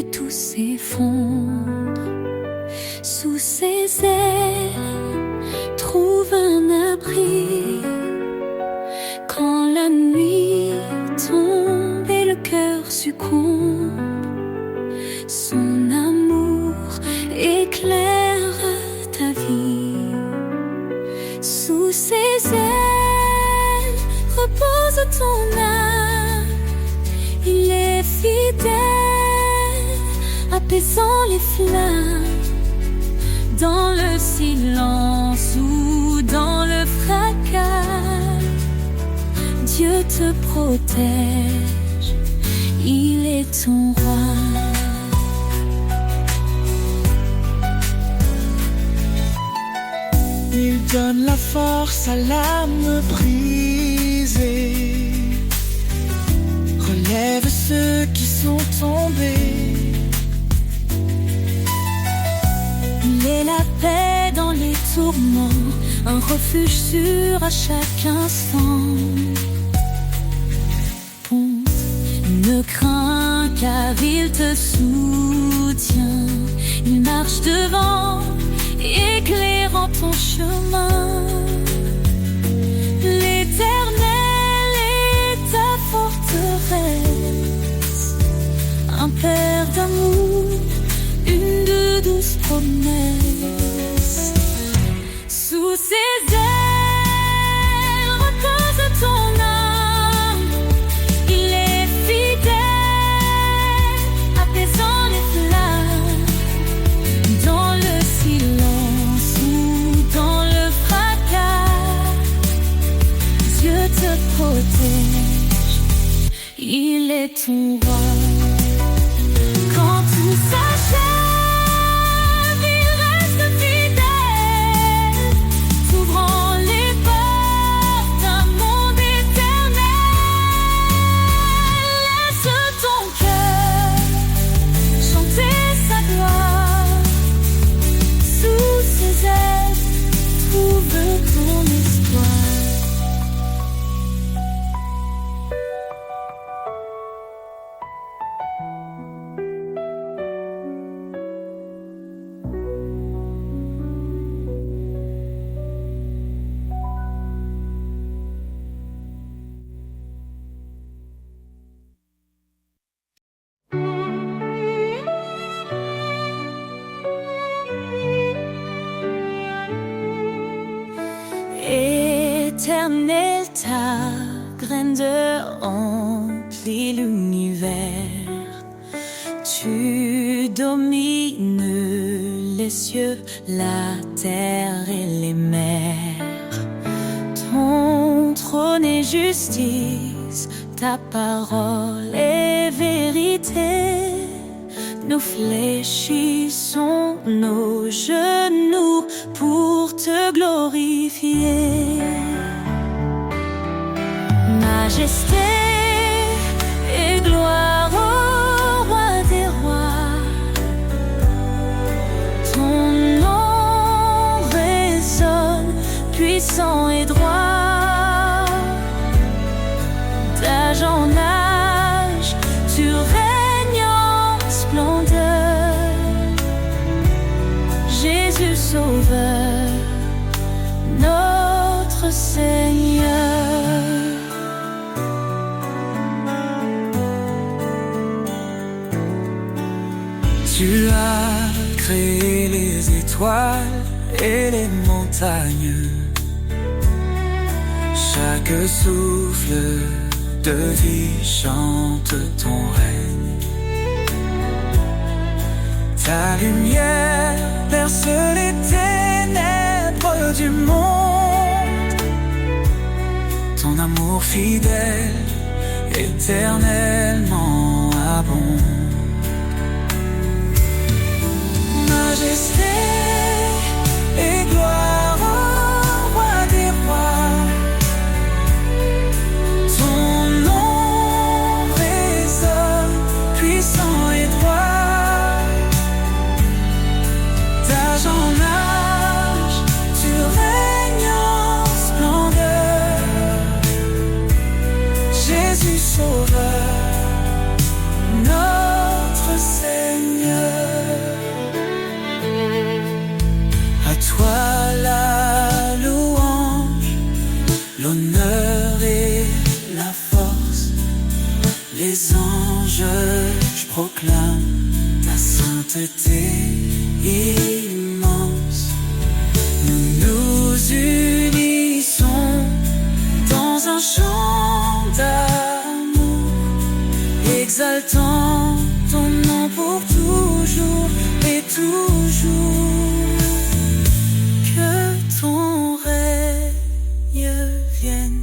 que tout s'effondre. Sous ses ailes, trouve un abri. Quand la nuit tombe et le cœur succombe, son amour éclaire ta vie. Sous ses ailes, repose ton âme. Il est fidèle, apaisant les flammes. Dans le silence ou dans le fracas, Dieu te protège, il est ton roi. Il donne la force à l'âme brisée, relève ceux qui sont tombés. Il est la paix dans les tourments, un refuge sûr à chaque instant. Ne crains car il te soutient. Il marche devant, éclairant ton chemin. L'Éternel est ta forteresse, un père d'amour, une de douces promesses. Sous ses ailes, repose ton âme. Il est fidèle, apaisant les flammes. Dans le silence ou dans le fracas, Dieu te protège, il est ton roi. Quand tout s'achève, il reste fidèle, s'ouvrant les portes d'un monde éternel. Laisse ton cœur chanter sa gloire. Sous ses ailes, trouve ton espoir. Éternel, ta grandeur remplit l'univers. Tu domines les cieux, la terre et les mers. Ton trône est justice, ta parole est vérité. Nous fléchissons nos genoux pour te glorifier. Majesté et gloire au roi des rois. Ton nom résonne, puissant et droit. D'âge en âge, tu règnes en splendeur. Jésus Sauveur, notre Seigneur. Tu as créé les étoiles et les montagnes. Chaque souffle de vie chante ton règne. Ta lumière perce les ténèbres du monde. Ton amour fidèle, éternellement abonde. Majesté et gloire au roi des rois. Ton nom résonne, puissant et droit. D'âge en âge, tu règnes en splendeur. Jésus Sauveur, notre Seigneur. sainteté immense. Nous nous unissons dans un chant d'amour, exaltant ton nom pour toujours et toujours. Que ton règne vienne,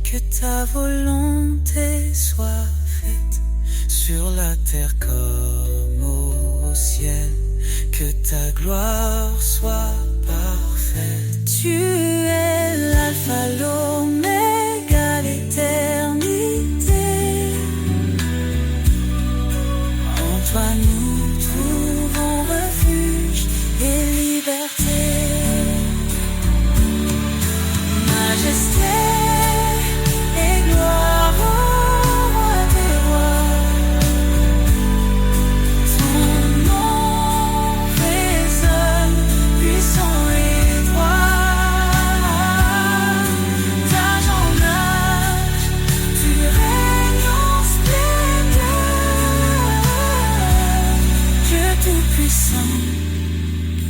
que ta volonté soit faite sur la terre comme au ciel, que ta gloire soit parfaite. Tu es l'alpha, l'oméga, l'éternité. En toi nous trouvons refuge et liberté. Majesté et gloire au roi des rois. Ton nom résonne, puissant et droit. D'âge en âge, tu règnes en splendeur. Dieu tout-puissant,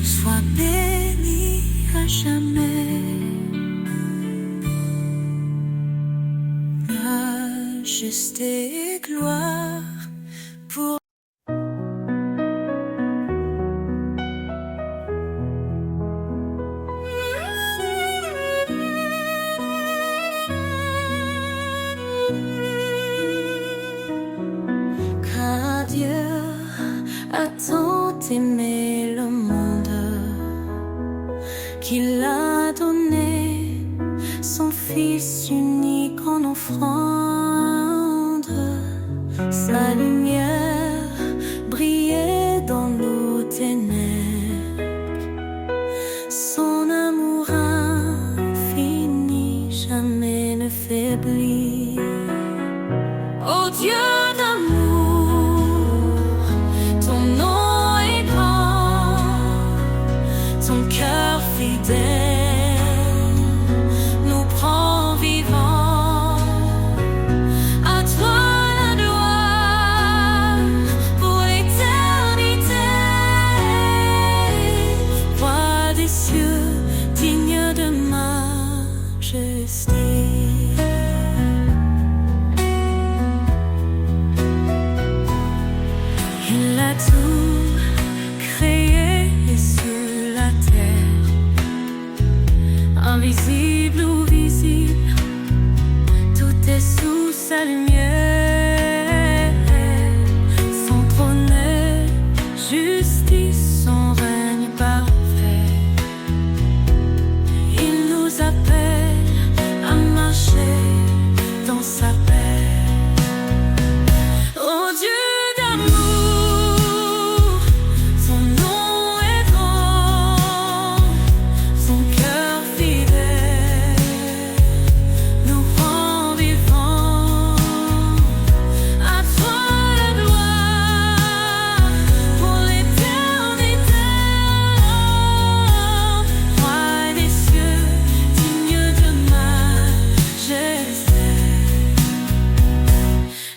sois béni à jamais. Majesté et gloire pour car Dieu a tant aimé le monde qu'il a donné son Fils unique en offrande. Sa lumière brillait dans nos ténèbres, son amour infini jamais ne faiblit. Ô Dieu d'amour, ton nom est grand, ton cœur fidèle nous prend vivants. À toi la gloire pour l'éternité. Roi des cieux, digne de majesté. Il a tout créé sur la terre, invisible ou visible, tout est sous sa lumière. Son trône est justice, son règne parfait. Il nous appelle à marcher dans sa paix. Oh Dieu d'amour, son nom est grand, son cœur fidèle nous rend vivants. À toi la gloire pour l'éternité. Roi des cieux, digne de majesté.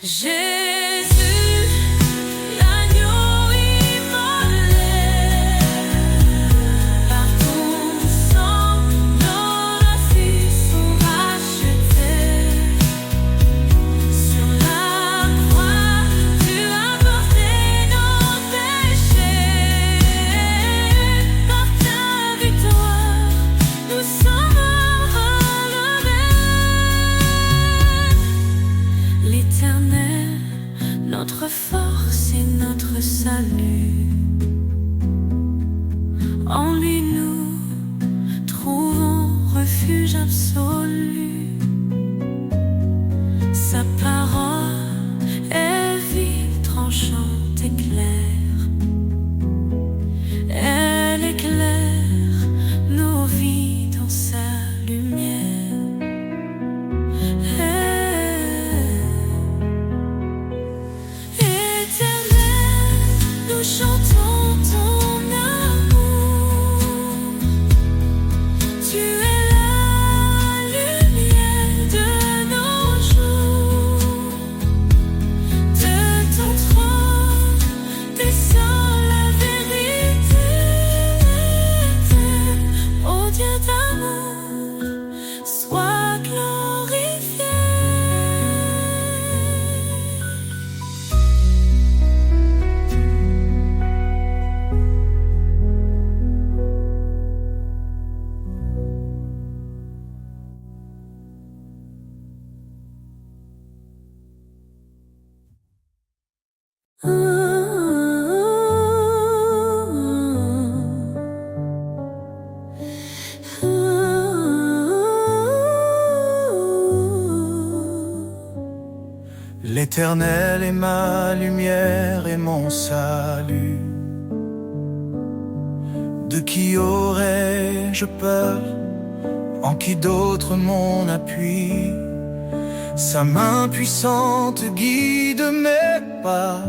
Jésus, l'agneau immolé, par ton sang, nos races sont rachetées. Sur la croix, tu as porté nos péchés. Par ta victoire, nous sommes relevés. L'Éternel, notre force et notre salut. En lui nous trouvons refuge absolu. Sa parole est vive, tranchante et claire. Elle éclaire nos vies dans sa lumière. Éternel, nous chantons L'Éternel est ma lumière et mon salut. De qui aurais-je peur? En qui d'autre mon appui? Sa main puissante guide mes pas.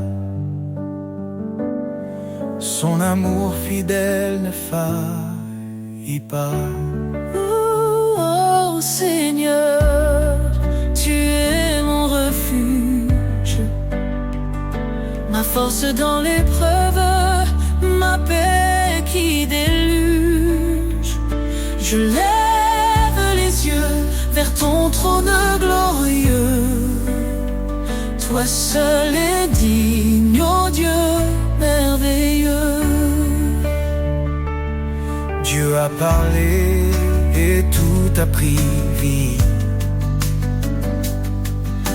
Son amour fidèle ne faillit pas. Oh Seigneur, tu es mon refuge, ma force dans l'épreuve, ma paix qui déluge. Je lève les yeux vers ton trône glorieux. Toi seul est digne, ô Dieu merveilleux. Dieu a parlé et tout a pris vie.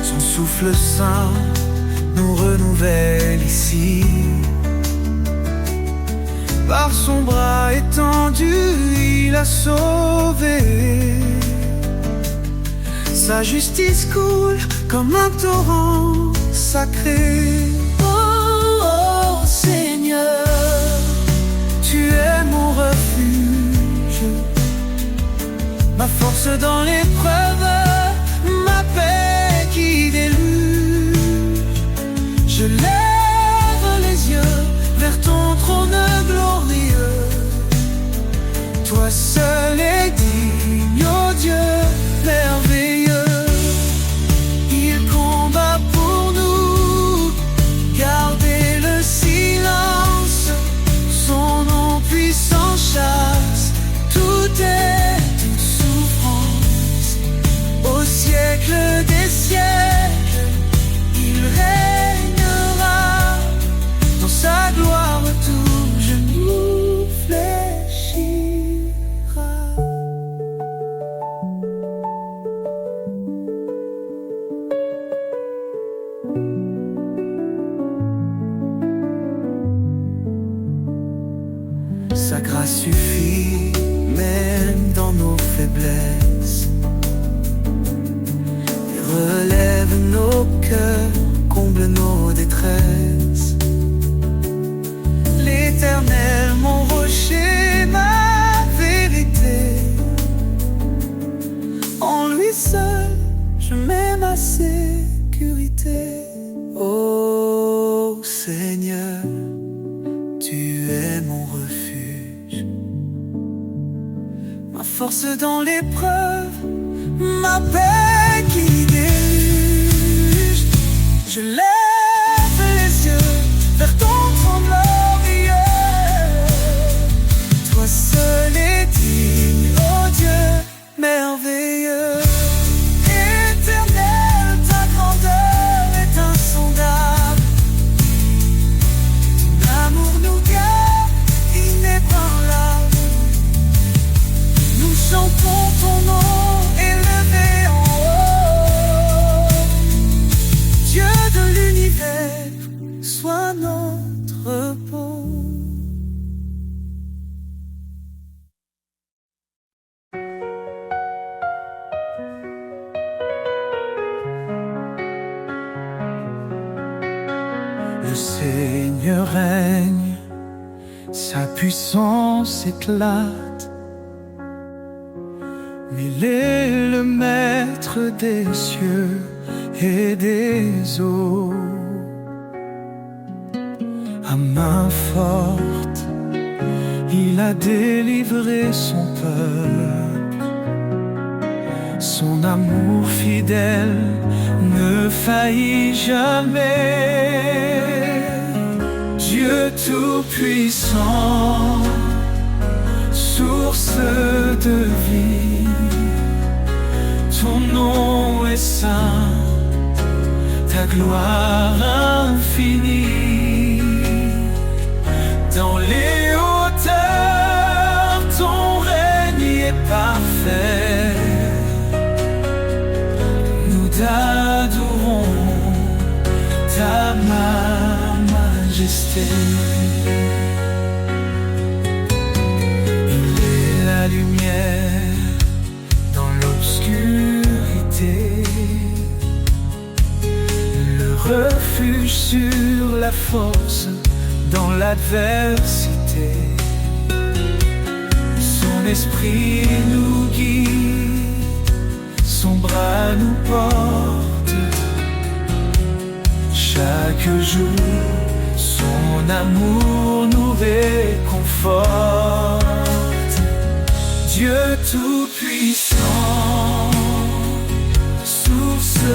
Son souffle saint nous renouvelle ici. Par son bras étendu, il a sauvé. Sa justice coule comme un torrent sacré. Oh Seigneur, tu es mon refuge, ma force dans l'épreuve, ma paix qui déluge. Je lève les yeux vers ton trône glorieux. Toi seul est digne, ô Dieu merveilleux. Il combat pour nous, gardez le silence. Son nom puissant chasse toute souffrance. Au siècle des siècles, il régnera. Dans sa gloire tout genou fléchira. Sa grâce suffit même dans nos faiblesses, et relève nos cœurs, comble nos détresses. L'Éternel, mon rocher, ma vérité, en lui seul je mets ma sécurité. Ô Seigneur, tu es mon refuge, ma force dans l'épreuve, ma paix qui déluge. Je lève les yeux vers ton trône glorieux. Toi seul est digne, ô Dieu merveilleux. Éternel, ta grandeur est insondable. Ton amour nous garde inébranlable. Nous chantons ton nom élevé en haut. Dieu de l'univers, sois notre repos. Le Seigneur règne, sa puissance éclate. Il est le maître des cieux et des eaux. À main forte, il a délivré son peuple. Son amour fidèle ne faillit jamais. Dieu tout-puissant, source de vie, ton nom est saint, ta gloire infinie. Dans les hauteurs, ton règne est parfait. Nous t'adorons, ta majesté. Il est la lumière dans l'obscurité, le force dans l'adversité. Son esprit nous guide, son bras nous porte. Chaque jour, son amour nous réconforte. Dieu Tout-Puissant, source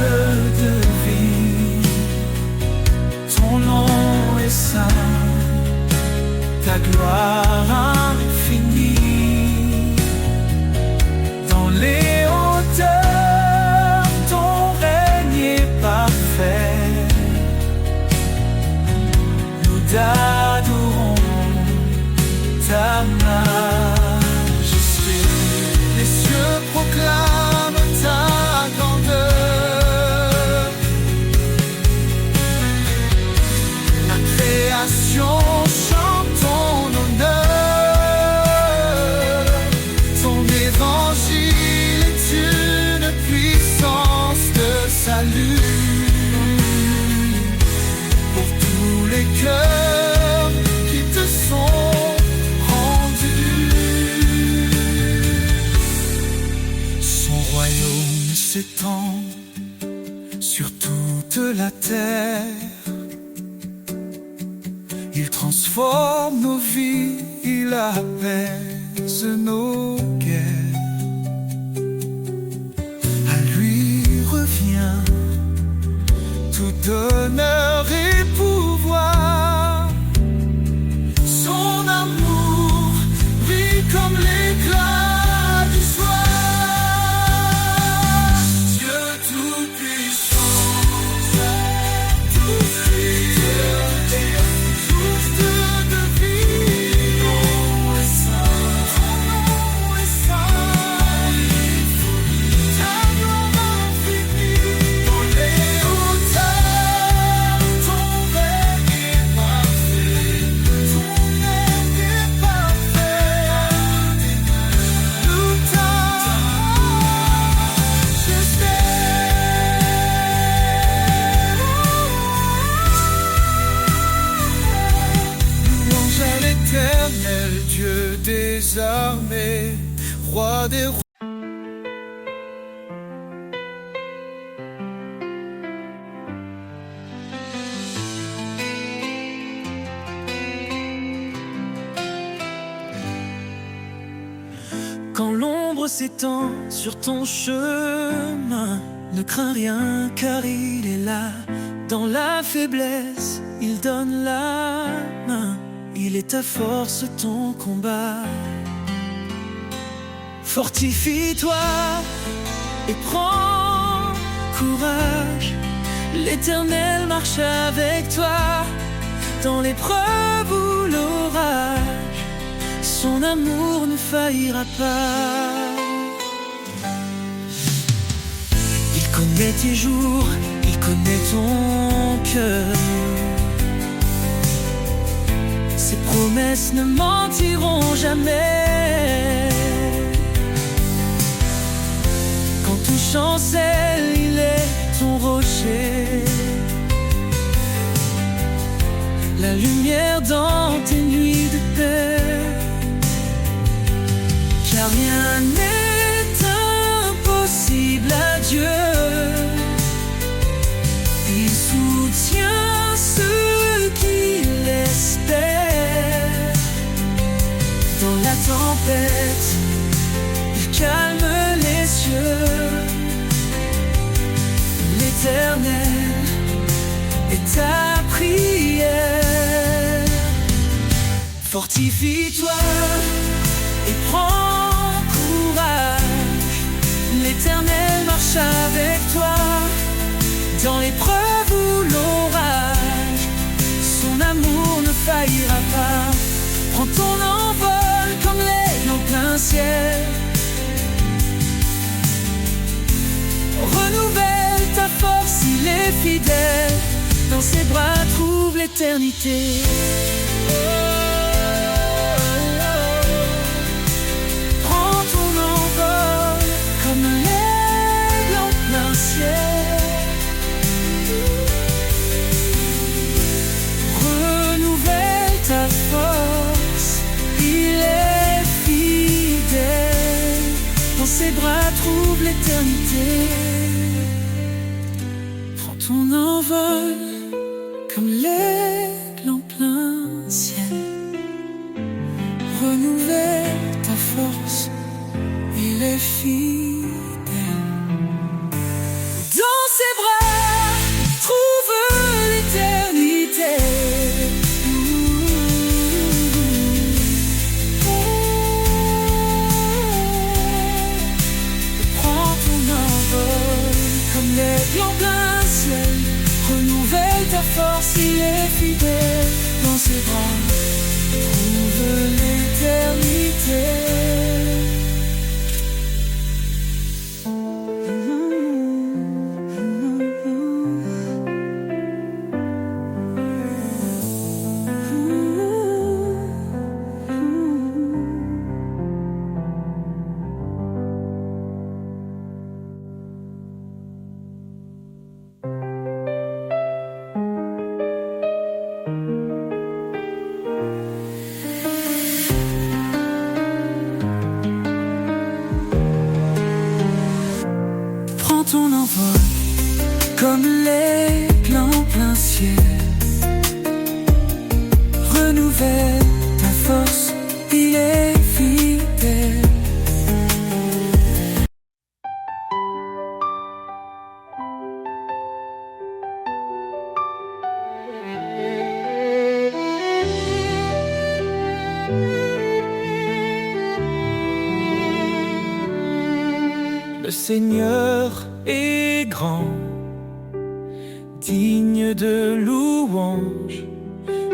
de vie, ton nom est saint, ta gloire infinie. Dans les hauteurs, ton règne est parfait. Nous t'adorons, ta majesté. Les cieux proclament ta grandeur. La création chante ton honneur. Ton évangile est une puissance de salut pour tous les cœurs qui te sont rendus. Son royaume s'étend sur toute la terre. Il transforme nos vies, il apaise nos guerres. À lui revient tout honneur et pouvoir. Son amour brille comme l'éclat du soir. Dieu Tout-Puissant, source de vie, ton nom est saint, ta gloire infinie. Dans les hauteurs, ton règne est parfait, ton règne est parfait. Nous louange à l'Éternel, Dieu des armées, roi des rois. Quand l'ombre s'étend sur ton chemin, ne crains rien car il est là. Dans la faiblesse, il donne la main. Il est ta force, ton combat. Fortifie-toi et prends courage. L'Éternel marche avec toi dans l'épreuve ou l'orage. Son amour ne faillira pas. Il connaît tes jours, il connaît ton cœur. Ses promesses ne mentiront jamais. Quand tout chancelle, il est ton rocher. La lumière dans tes nuits de paix. Car rien n'est impossible à Dieu. Il soutient ceux qui l'espèrent. Dans la tempête, il calme les cieux. L'Éternel est ta prière. Fortifie-toi et prends courage. L'Éternel marche avec toi dans l'épreuve ou l'orage. Son amour ne faillira pas. Prends ton envol comme l'aigle en plein ciel. Renouvelle ta force, il est fidèle. Dans ses bras trouve l'éternité. Prends ton envol comme l'aigle en plein ciel. trouve l'éternité. Prends ton envol comme l'aigle en plein ciel. Renouvelle ta force, il est fidèle. Dans ses bras, trouve l'éternité. Prends ton envol comme l'aigle en plein ciel. Renouvelle ta force, il est fidèle. Dans ses bras, trouve l'éternité. Prends ton envol comme l'aigle en plein ciel. Renouvelle ta force, il est fidèle. Le Seigneur est grand, digne de louange.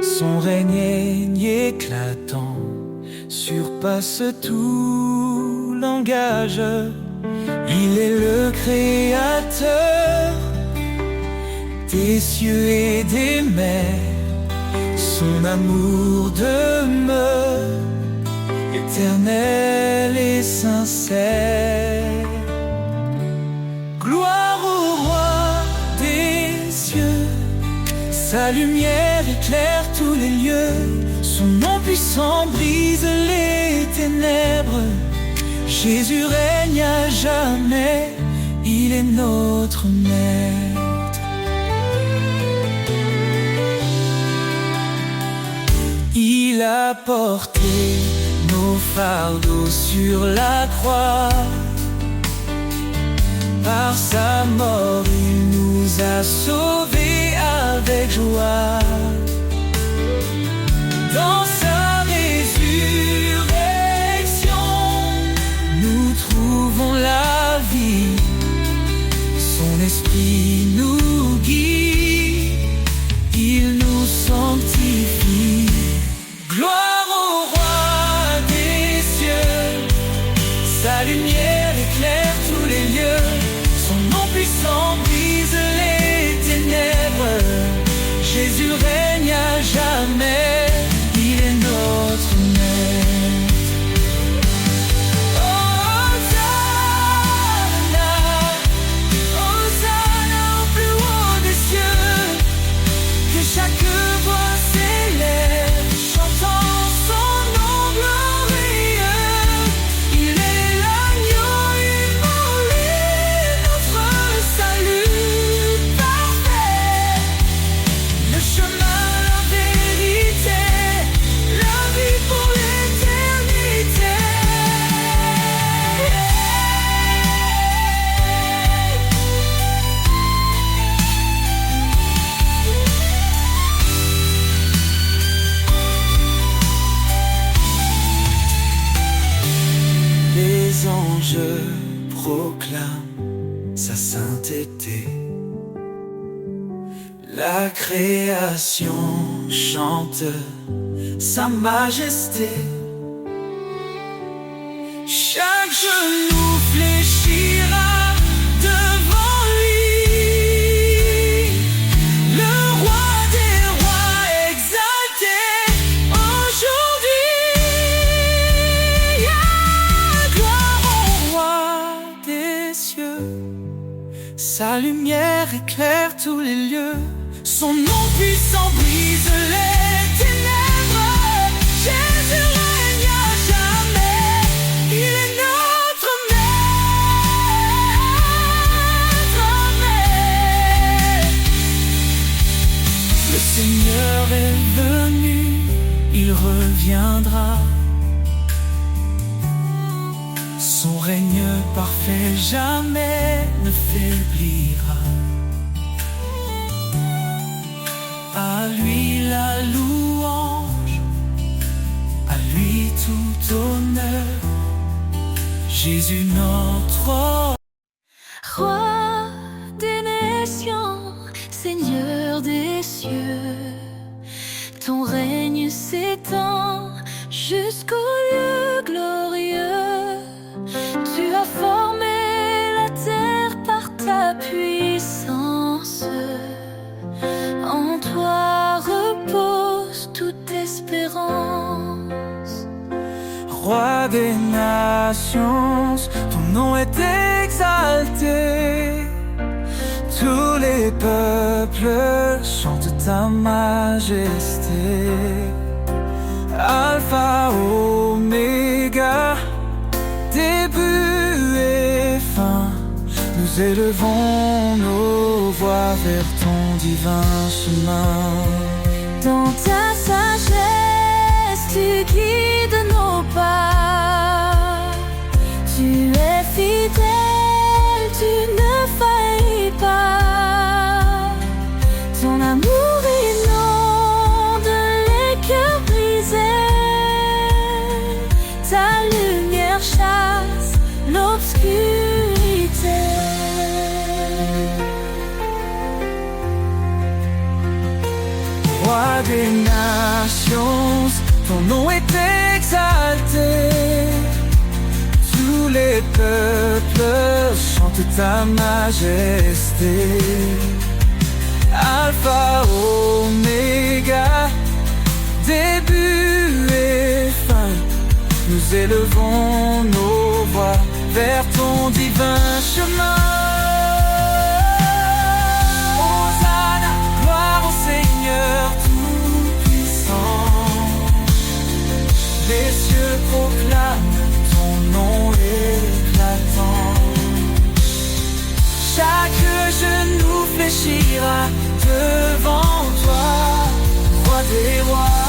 Son règne éclatant surpasse tout langage. Il est le créateur des cieux et des mers. Son amour demeure éternel et sincère. Gloire au roi des cieux, sa lumière éclaire tous les lieux. Son nom puissant brise les ténèbres. Jésus règne à jamais, il est notre maître. Il a porté nos fardeaux sur la croix. Par sa mort, il nous a sauvés avec joie. Dans sa résurrection, nous trouvons la vie. Son esprit nous guide, il nous sanctifie. Gloire au roi des cieux, sa lumière éclaire tous les lieux. Son nom puissant brise les ténèbres. Jésus règne à jamais, il est notre maître. Hosanna, Hosanna au plus haut des cieux. Que chaque voix s'élève, chantant son nom glorieux. Il est l'agneau immolé, notre salut parfait. Le chemin, la vérité, la vie pour l'éternité. Les anges proclament sa sainteté. La création chante sa majesté. Chaque genou fléchira devant lui. Le roi des rois exalté aujourd'hui. Gloire au roi des cieux, sa lumière éclaire tous les lieux. Son nom puissant brise les ténèbres. Jésus règne à jamais, il est notre maître. il reviendra. Son règne parfait jamais ne faiblira. À lui la louange, à lui tout honneur. Jésus notre Roi des nations, Seigneur des cieux, ton règne s'étend jusqu'au lieu glorieux. Tu as formé la terre par ta puissance. En toi repose toute espérance. Roi des nations, ton nom est exalté. Tous les peuples chantent ta majesté. Alpha, Oméga, début et fin, nous élevons nos voix vers ton divin chemin. Dans ta sagesse, tu guides nos pas. Tu es fidèle, tu ne faillis pas. Ton amour inonde les cœurs brisés. Ta lumière chasse l'obscurité. Roi des nations, ton nom est exalté. Tous les peuples chantent ta majesté. Alpha, Oméga, début et fin, nous élevons nos voix vers ton divin chemin. Hosanna, gloire au Seigneur tout-puissant. Les cieux proclament ton nom éclatant. Chaque genou fléchira devant toi, roi des rois.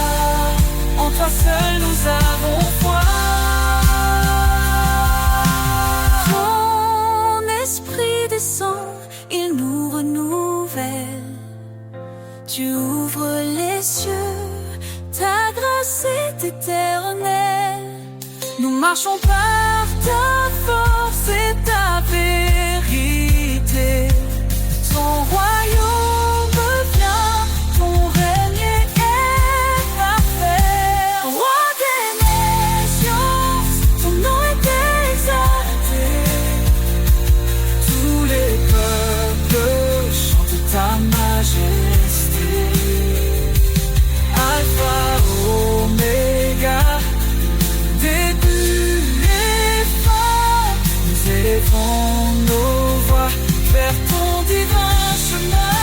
En toi seul nous avons foi. Ton esprit descend, il nous renouvelle. Tu ouvres les cieux, ta grâce est éternelle. Nous marchons par ta force et ta vérité. Ton royaume vient, ton règne est parfait. Roi des nations, ton nom est exalté. Tous les peuples chantent ta majesté. Alpha, Oméga, début et fin, nous élevons nos voix vers ton divin chemin.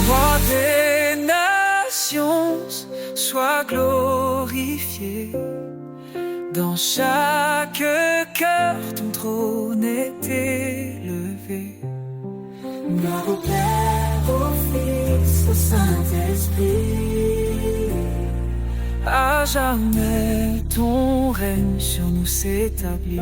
Roi des nations, sois glorifié. Dans chaque cœur, ton trône est élevé. Gloire au Père, au Fils, au Saint-Esprit. À jamais ton règne sur nous s'établit.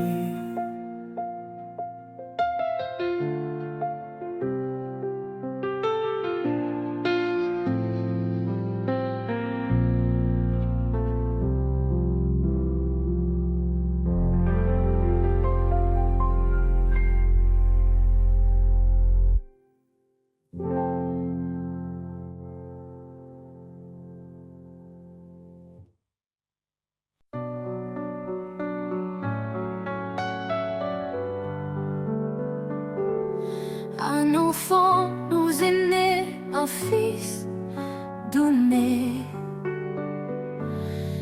Un enfant nous est né, un fils donné.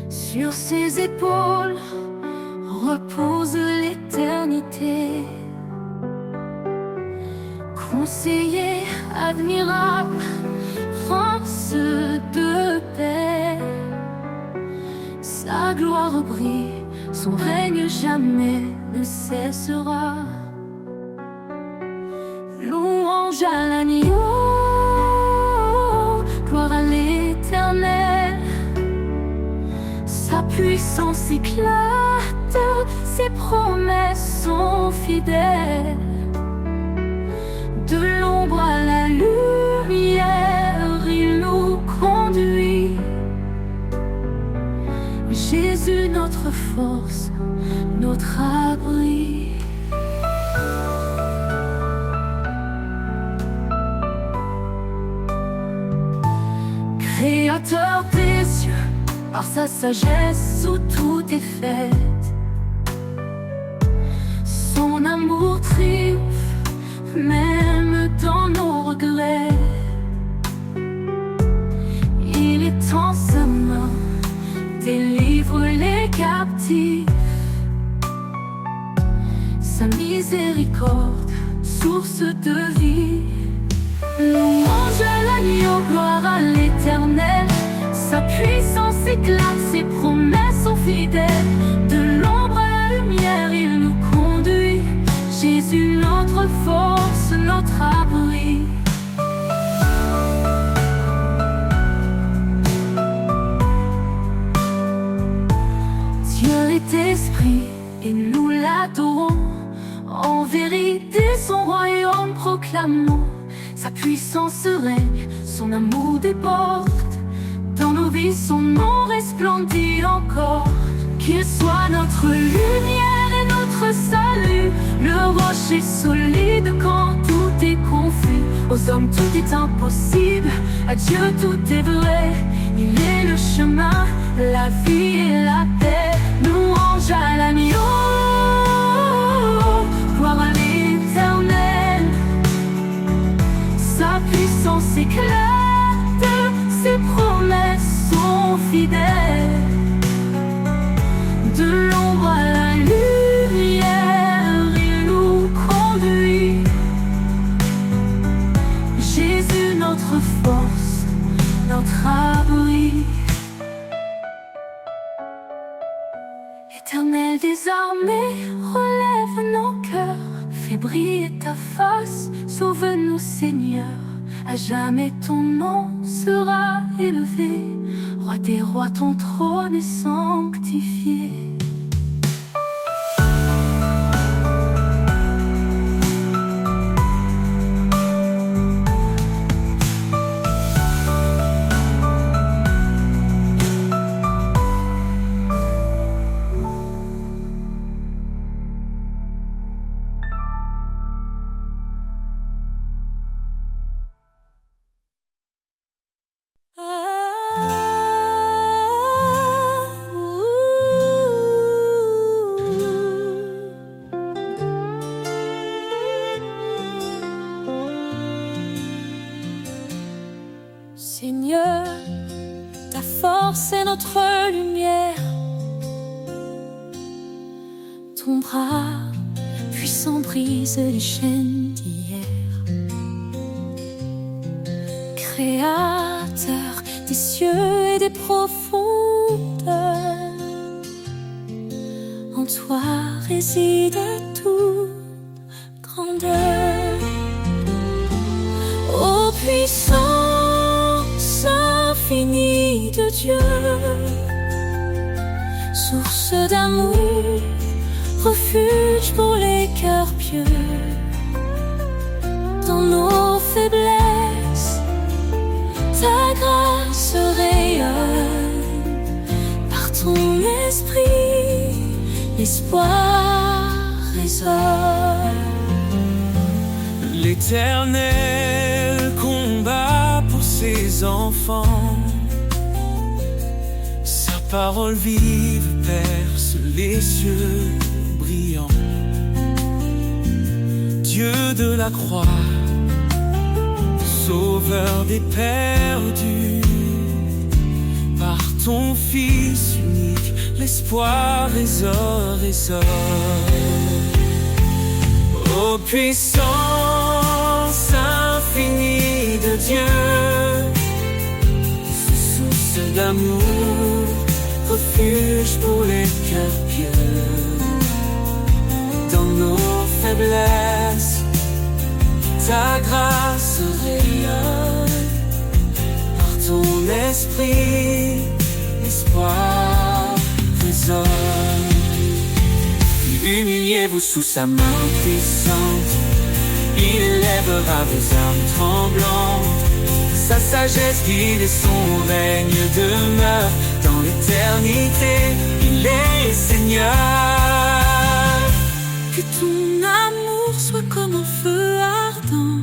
Sur ses épaules repose l'éternité. Conseiller admirable, prince de paix. Sa gloire brille, son règne jamais ne cessera. Louange à l'agneau, gloire à l'Éternel. ta puissance éclate, ses promesses sont fidèles. De l'ombre à la lumière, il nous conduit. Jésus, notre force, notre abri. Créateur des cieux, par sa sagesse où tout est fait, son amour triomphe même dans nos regrets. Il étend sa main, délivre les captifs. Sa miséricorde, source de vie. Louange à l'agneau, gloire à l'Éternel. Sa puissance éclate, ses promesses sont fidèles. De l'ombre à la lumière, il nous conduit. Jésus, notre force, notre abri. Dieu est esprit et nous l'adorons. En vérité, son royaume proclamons. Sa puissance règne, son amour déborde. Dans nos vies, son nom resplendit encore. Qu'il soit notre lumière et notre salut, le rocher solide quand tout est confus. Aux hommes tout est impossible, à Dieu tout est vrai. Il est le chemin, la vie et la paix. Louange à l'agneau, gloire à l'Éternel. Sa puissance éclate, ses promesses sont fidèles. De l'ombre à la lumière, il nous conduit. Jésus, notre force, notre abri. Éternel des armées, relève nos cœurs. Fais briller ta face, sauve-nous Seigneur. À jamais ton nom sera élevé. Roi des rois, ton trône est sanctifié. Seigneur, ta force est notre lumière. Ton bras puissant brise les chaînes d'hier. Créateur des cieux et des profondeurs, en toi réside toute grandeur. Ô puissance infinie de Dieu, source d'amour, refuge pour les cœurs pieux. Dans nos faiblesses, ta grâce rayonne. Par ton esprit, l'espoir résonne. L'Éternel combat pour ses enfants. Sa parole vive perce les cieux brillants. Dieu de la croix, sauveur des perdus. Par ton Fils unique, l'espoir résonne. Ô puissance infinie de Dieu, source d'amour, refuge pour les cœurs pieux. Dans nos faiblesses, ta grâce rayonne. Par ton esprit, l'espoir Appuyez-vous sous sa main puissante, il élèvera vos âmes tremblantes. Sa sagesse guide et son règne demeure dans l'éternité, il est Seigneur. Que ton amour soit comme un feu ardent,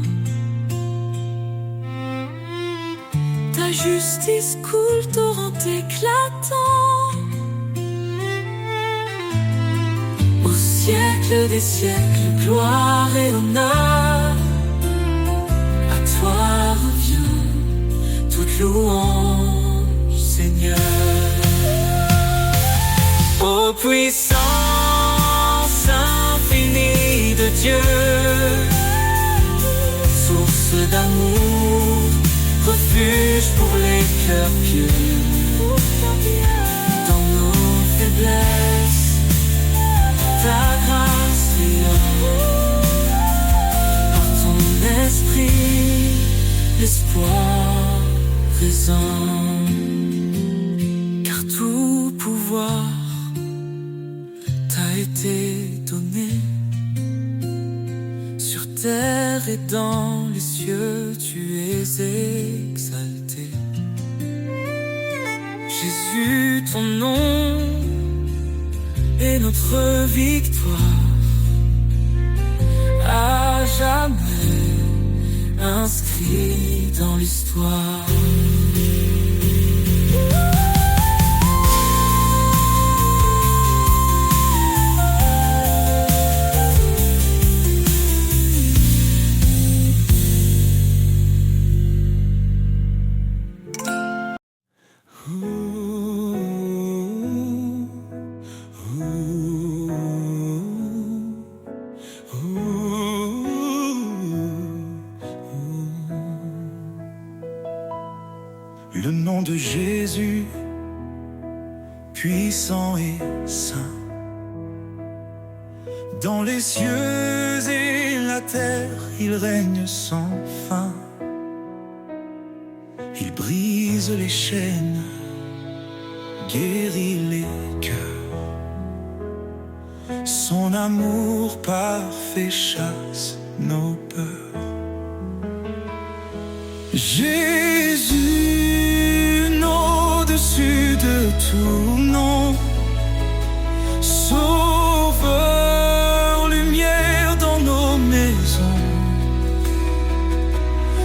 ta justice coule torrent éclatant. Au siècle des siècles, gloire et honneur, à toi revient toute louange, Seigneur. Ô puissance infinie de Dieu, source d'amour, refuge pour les cœurs pieux. Dans nos faiblesses, ta grâce rayonne. Par ton esprit, l'espoir résonne. Car tout pouvoir t'a été donné, sur terre et dans les cieux, tu es exalté. Jésus, ton nom est notre victoire, à jamais inscrit dans l'histoire. Le nom de Jésus, puissant et saint, dans les cieux et la terre, il règne sans fin. Il brise les chaînes, guérit les cœurs. Son amour parfait chasse nos peurs. Jésus, nom au-dessus de tout nom, Sauveur, lumière dans nos maisons,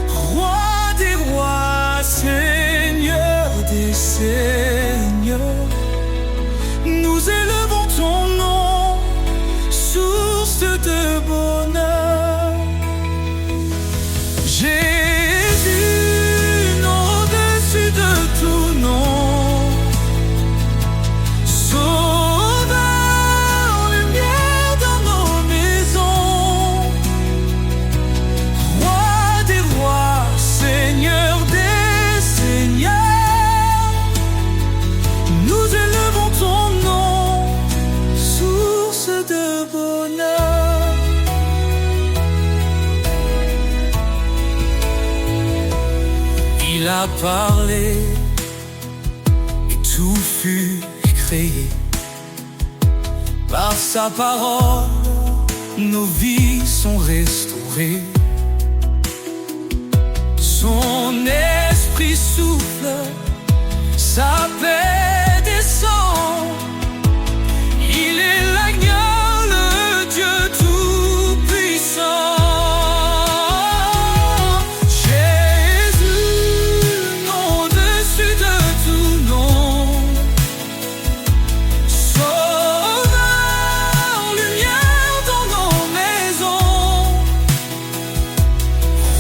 Roi des rois, Seigneur des seigneurs, nous élevons ton nom, source de bonheur. Jésus, nom au-dessus de tout nom, Sauveur, lumière dans nos maisons, Roi des rois, Seigneur des seigneurs, nous élevons ton nom, source de bonheur. Il a parlé et tout fut créé. Par sa parole, nos vies sont restaurées. Son esprit souffle, sa paix descend. Il est l'agneau, le Dieu tout-puissant. Jésus, nom au-dessus de tout nom, Sauveur, lumière dans nos maisons,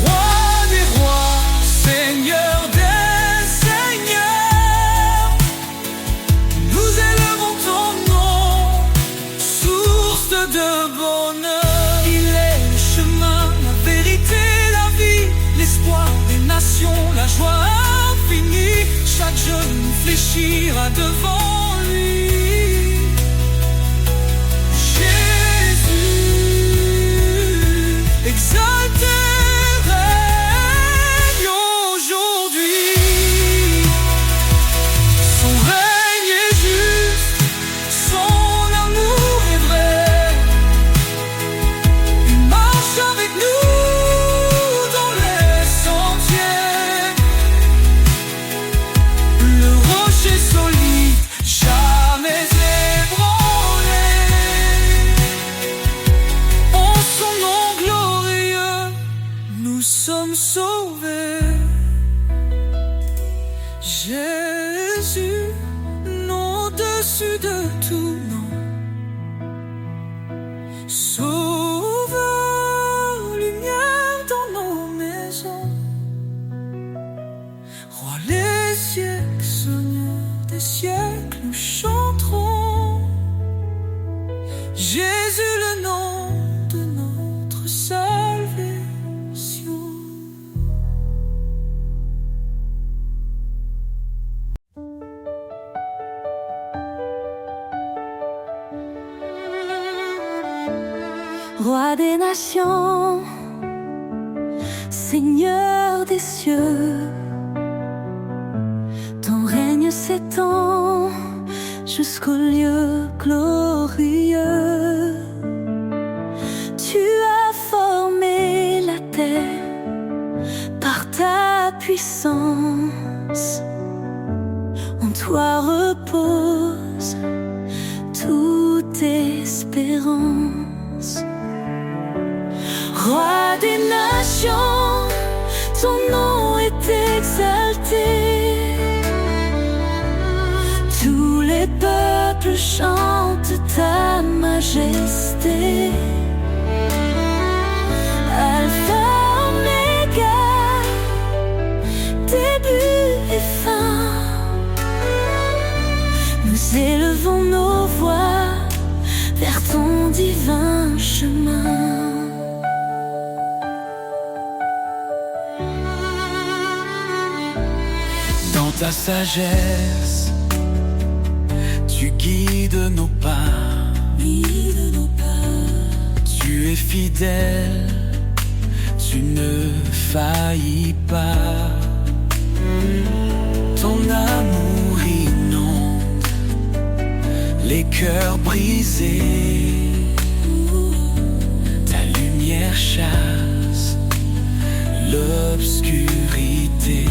Roi des rois, Seigneur des seigneurs, nous élevons ton nom, source de bonheur. Il est le chemin, la vérité, la vie, l'espoir des nations, la joie infinie. Chaque genou fléchira devant lui. Jésus, exalté, règne aujourd'hui. Son règne est juste, son amour est vrai. au-dessus de tout nom. Sauveur, lumière dans nos maisons, roi les siècles, Seigneur des siècles, nous chanterons Jésus, le nom de notre salvation. Roi des nations, Seigneur des cieux, ton règne s'étend jusqu'au lieu glorieux. Tu as formé la terre par ta puissance. En toi repose toute espérance. Roi des nations, ton nom est exalté. Tous les peuples chantent ta majesté. Alpha, Oméga, début et fin. Nous élevons nos voix vers ton divin chemin. Dans ta sagesse, tu guides nos pas. Tu es fidèle, tu ne faillis pas. Ton amour inonde les cœurs brisés. Ta lumière chasse l'obscurité.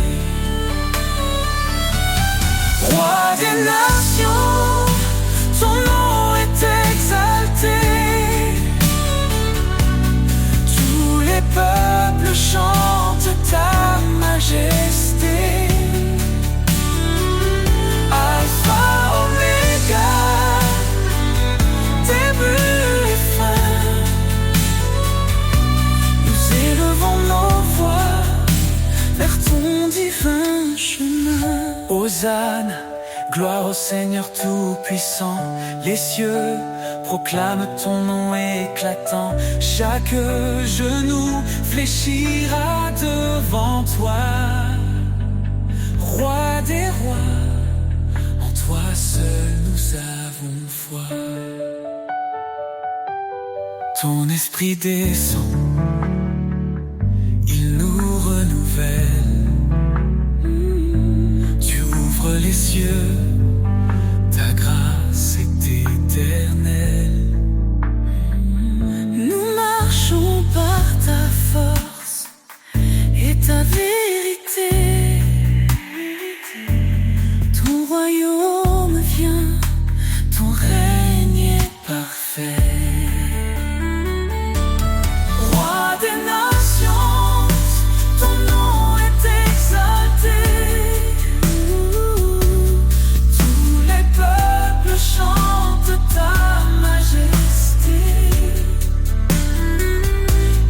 Roi des nations, ton nom est exalté. Tous les peuples chantent ta majesté. Alpha, Oméga, début et fin. Nous élevons nos voix vers ton divin chemin. Hosanne, gloire au Seigneur Tout-Puissant. Les cieux proclament ton nom éclatant. Chaque genou fléchira devant toi. Roi des rois, en toi seul nous avons foi. Ton esprit descend, il nous renouvelle. Les cieux, ta grâce est éternelle. Nous marchons par ta force et ta vérité. Ton royaume vient, ton règne est parfait. Roi des nations, ton nom est exalté. Chante ta majesté.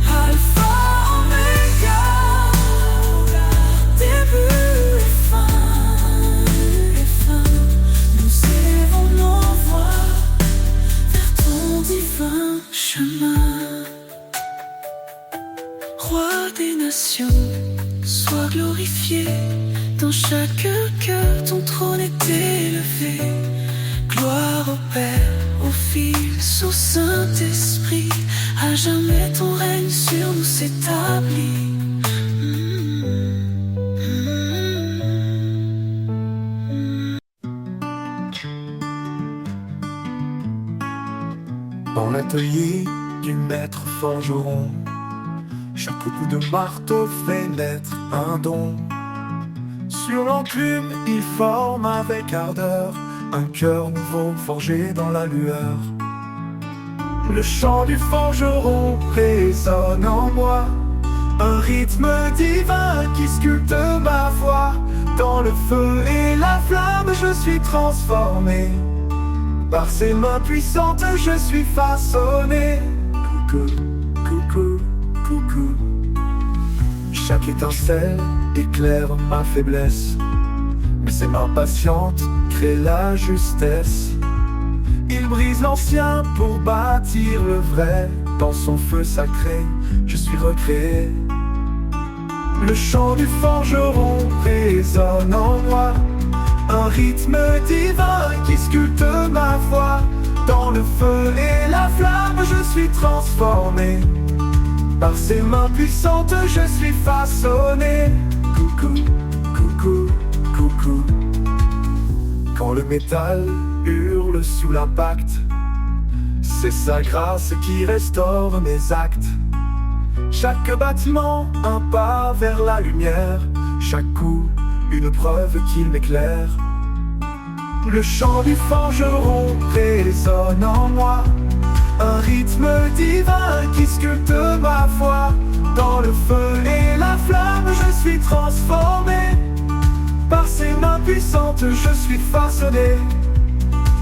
Alpha, Oméga, début et fin. Nous élevons nos voix vers ton divin chemin. Roi des nations, sois glorifié. Dans chaque cœur, ton trône est élevé. Gloire au Père, au Fils, au Saint-Esprit. À jamais ton règne sur nous s'établit. Dans l'atelier du maître forgeron, chaque coup de marteau fait naître un don. Sur l'enclume, il forme avec ardeur un cœur nouveau forgé dans la lueur. Le chant du forgeron résonne en moi, un rythme divin qui sculpte ma voix. Dans le feu et la flamme, je suis transformé. Par ses mains puissantes je suis façonné. Coucou, coucou, coucou. Chaque étincelle éclaire ma faiblesse, mais ses mains patientes créent la justesse. Il brise l'ancien pour bâtir le vrai. Dans son feu sacré, je suis recréé. Le chant du forgeron résonne en moi, un rythme divin qui sculpte ma voix. Dans le feu et la flamme, je suis transformé. Par ses mains puissantes, je suis façonné. Coucou, coucou, coucou. Quand le métal hurle sous l'impact, c'est sa grâce qui restaure mes actes. Chaque battement, un pas vers la lumière. Chaque coup, une preuve qu'il m'éclaire. Le chant du forgeron résonne en moi, un rythme divin qui sculpte ma foi. Dans le feu et la flamme, je suis transformé. Par ses mains puissantes, je suis façonné.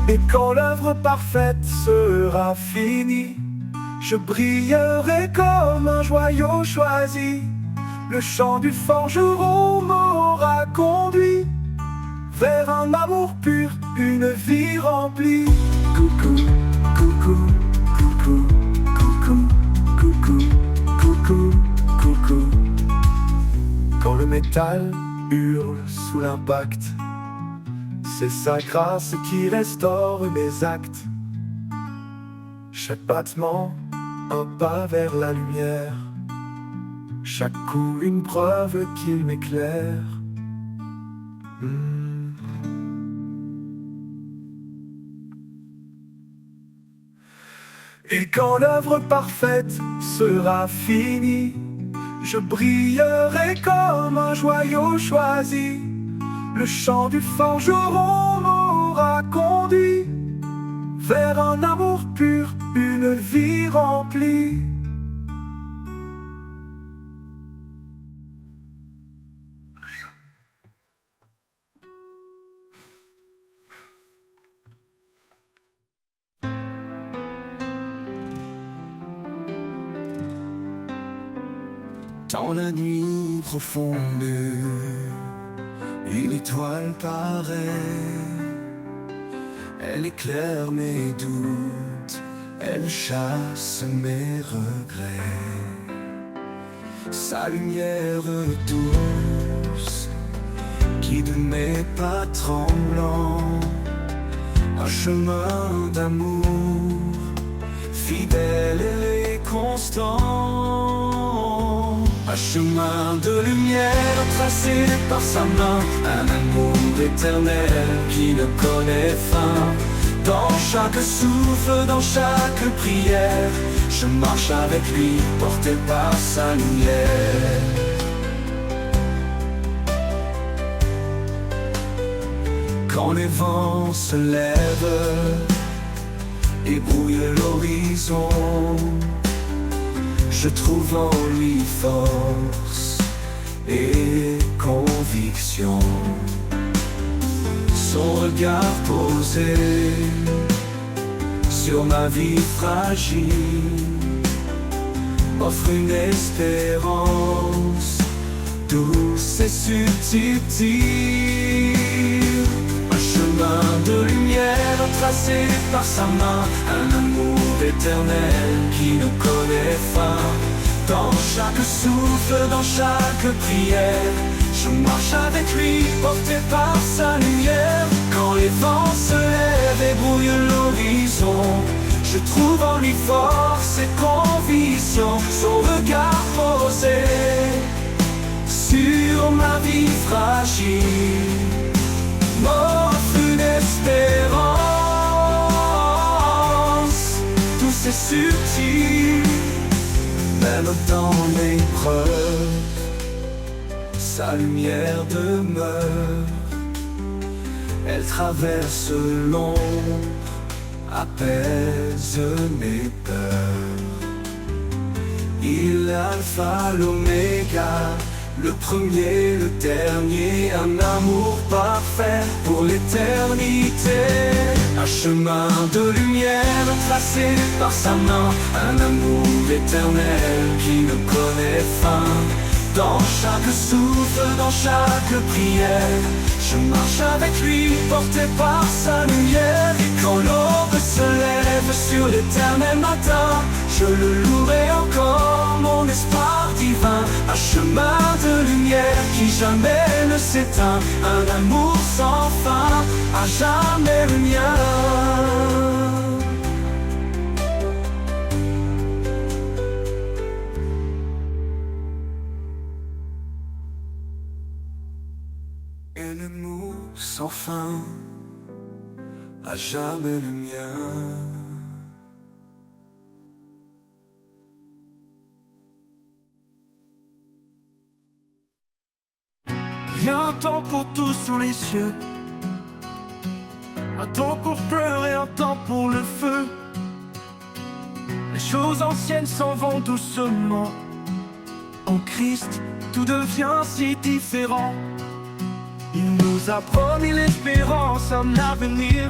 Et quand l'œuvre parfaite sera finie, je brillerai comme un joyau choisi. Le chant du forgeron m'aura conduit vers un amour pur, une vie remplie. Coucou, coucou, coucou, coucou, coucou, coucou, coucou. Quand le métal hurle sous l'impact, c'est sa grâce qui restaure mes actes. Chaque battement, un pas vers la lumière. Chaque coup, une preuve qu'il m'éclaire. Et quand l'œuvre parfaite sera finie, je brillerai comme un joyau choisi. Le chant du forgeron m'aura conduit vers un amour pur, une vie remplie. Dans la nuit profonde, une étoile paraît. Elle éclaire mes doutes, elle chasse mes regrets. Sa lumière douce guide mes pas tremblants. Un chemin d'amour fidèle et constant. Un chemin de lumière tracé par sa main, un amour éternel qui ne connaît fin. Dans chaque souffle, dans chaque prière, je marche avec lui, porté par sa lumière. Quand les vents se lèvent et brouillent l'horizon, je trouve en lui force et conviction. Son regard posé sur ma vie fragile offre une espérance douce et subtile. Un chemin de lumière tracé par sa main, un amour éternel qui ne connaît fin. Dans chaque souffle, dans chaque prière, je marche avec lui, porté par sa lumière. Quand les vents se lèvent et brouillent l'horizon, je trouve en lui force et conviction. Son regard posé sur ma vie fragile m'offre une espérance douce et subtile. Même dans l'épreuve, sa lumière demeure. Elle traverse l'ombre, apaise mes peurs. Il est l'alpha, l'oméga, le premier, le dernier, un amour parfait pour l'éternité. Un chemin de lumière tracé par sa main, un amour éternel qui ne connaît fin. Dans chaque souffle, dans chaque prière, je marche avec lui, porté par sa lumière. Et quand l'aube se lève sur l'éternel matin, je le louerai encore, mon espoir divin. Un chemin de lumière qui jamais ne s'éteint, un amour sans fin, à jamais le mien. Un amour sans fin, à jamais le mien. Il y a un temps pour tout sous les cieux, un temps pour pleurer, un temps pour le feu. Les choses anciennes s'en vont doucement. En Christ, tout devient si différent. Il nous a promis l'espérance, un avenir.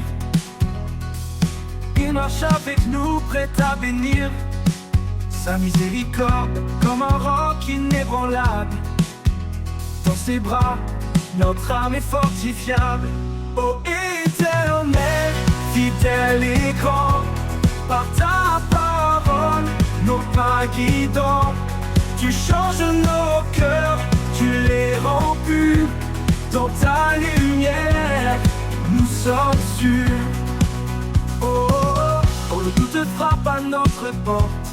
Il marche avec nous, prêt à bénir. Sa miséricorde, comme un roc inébranlable. Dans ses bras, notre âme est fortifiable. Ô Éternel, fidèle et grand, par ta parole, nos pas guidants. Tu changes nos cœurs, tu les rends purs. Dans ta lumière, nous sommes sûrs. Oh, oh, oh, quand le doute frappe à notre porte,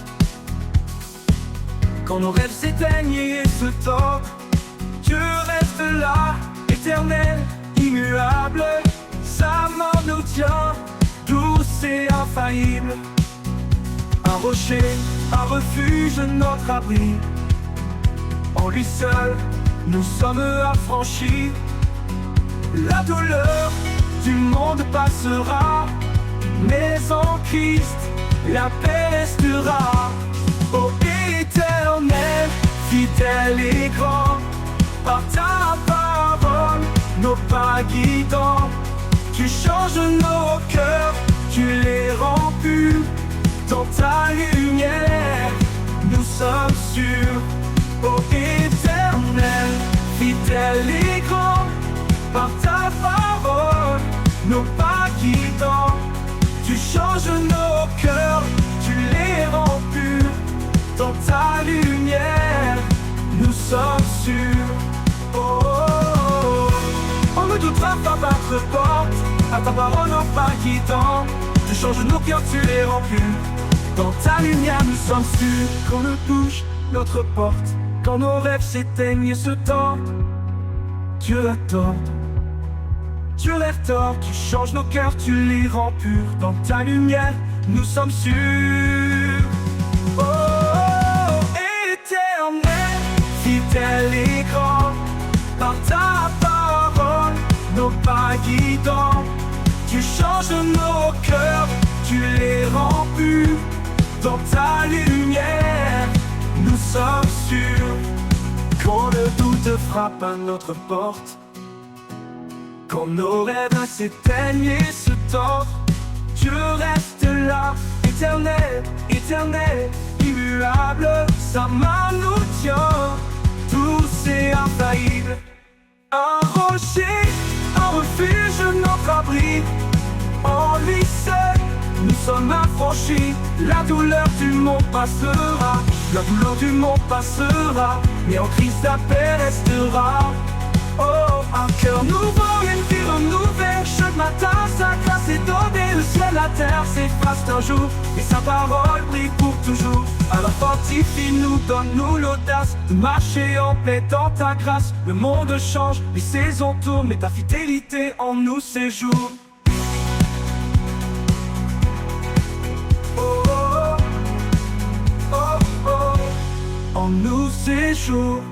quand nos rêves s'éteignent et se tordent, Dieu reste là, éternel, immuable. Sa main nous tient, douce et infaillible. Un rocher, un refuge, notre abri. En lui seul, nous sommes affranchis. La douleur du monde passera, mais en Christ, la paix restera. Ô Éternel, fidèle et grand, par ta parole, nos pas guidants. Tu changes nos cœurs, tu les rends purs. Dans ta lumière, nous sommes sûrs. Ô Éternel, fidèle et grand, par ta parole, nos pas guidants. Tu changes nos cœurs, tu les rends purs. Dans ta lumière, nous sommes sûrs. Oh, oh, oh. On ne doutera pas battre porte, à ta parole, nos pas guidants. Tu changes nos cœurs, tu les rends purs. Dans ta lumière, nous sommes sûrs. Qu'on ne touche notre porte, quand nos rêves s'éteignent et se tordent, Dieu a tort. Dieu lève tort, tu changes nos cœurs, tu les rends purs. Dans ta lumière, nous sommes sûrs. Oh, oh, oh, Éternel, fidèle et grand, par ta parole, nos pas guidants. Tu changes nos cœurs, tu les rends purs. Dans ta lumière, nous sommes sûrs. Quand le doute frappe à notre porte, quand nos rêves s'éteignent et se tordent, Dieu reste là, éternel, éternel, immuable. Sa main nous tient, douce et infaillible. Un rocher, un refuge, notre abri. En lui seul, nous sommes affranchis. La douleur du monde passera, la douleur du monde passera, mais en Christ la paix restera. Oh, un cœur nouveau, une vie renouvelée. Chaque matin, sa grâce est donnée. Le ciel, la terre s'effacent un jour, et sa parole brille pour toujours. Alors fortifie-nous, donne-nous l'audace de marcher en paix dans ta grâce. Le monde change, les saisons tournent, mais ta fidélité en nous séjourne. Oh, oh, oh, oh, oh, en nous séjourne.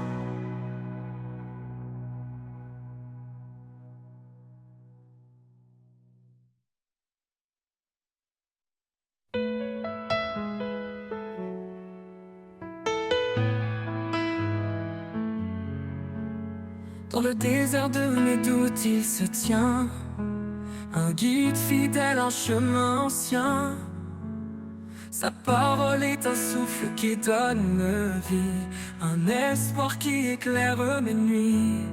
Dans le désert de mes doutes, il se tient. un guide fidèle, un chemin ancien. Sa parole est un souffle qui donne vie, un espoir qui éclaire mes nuits.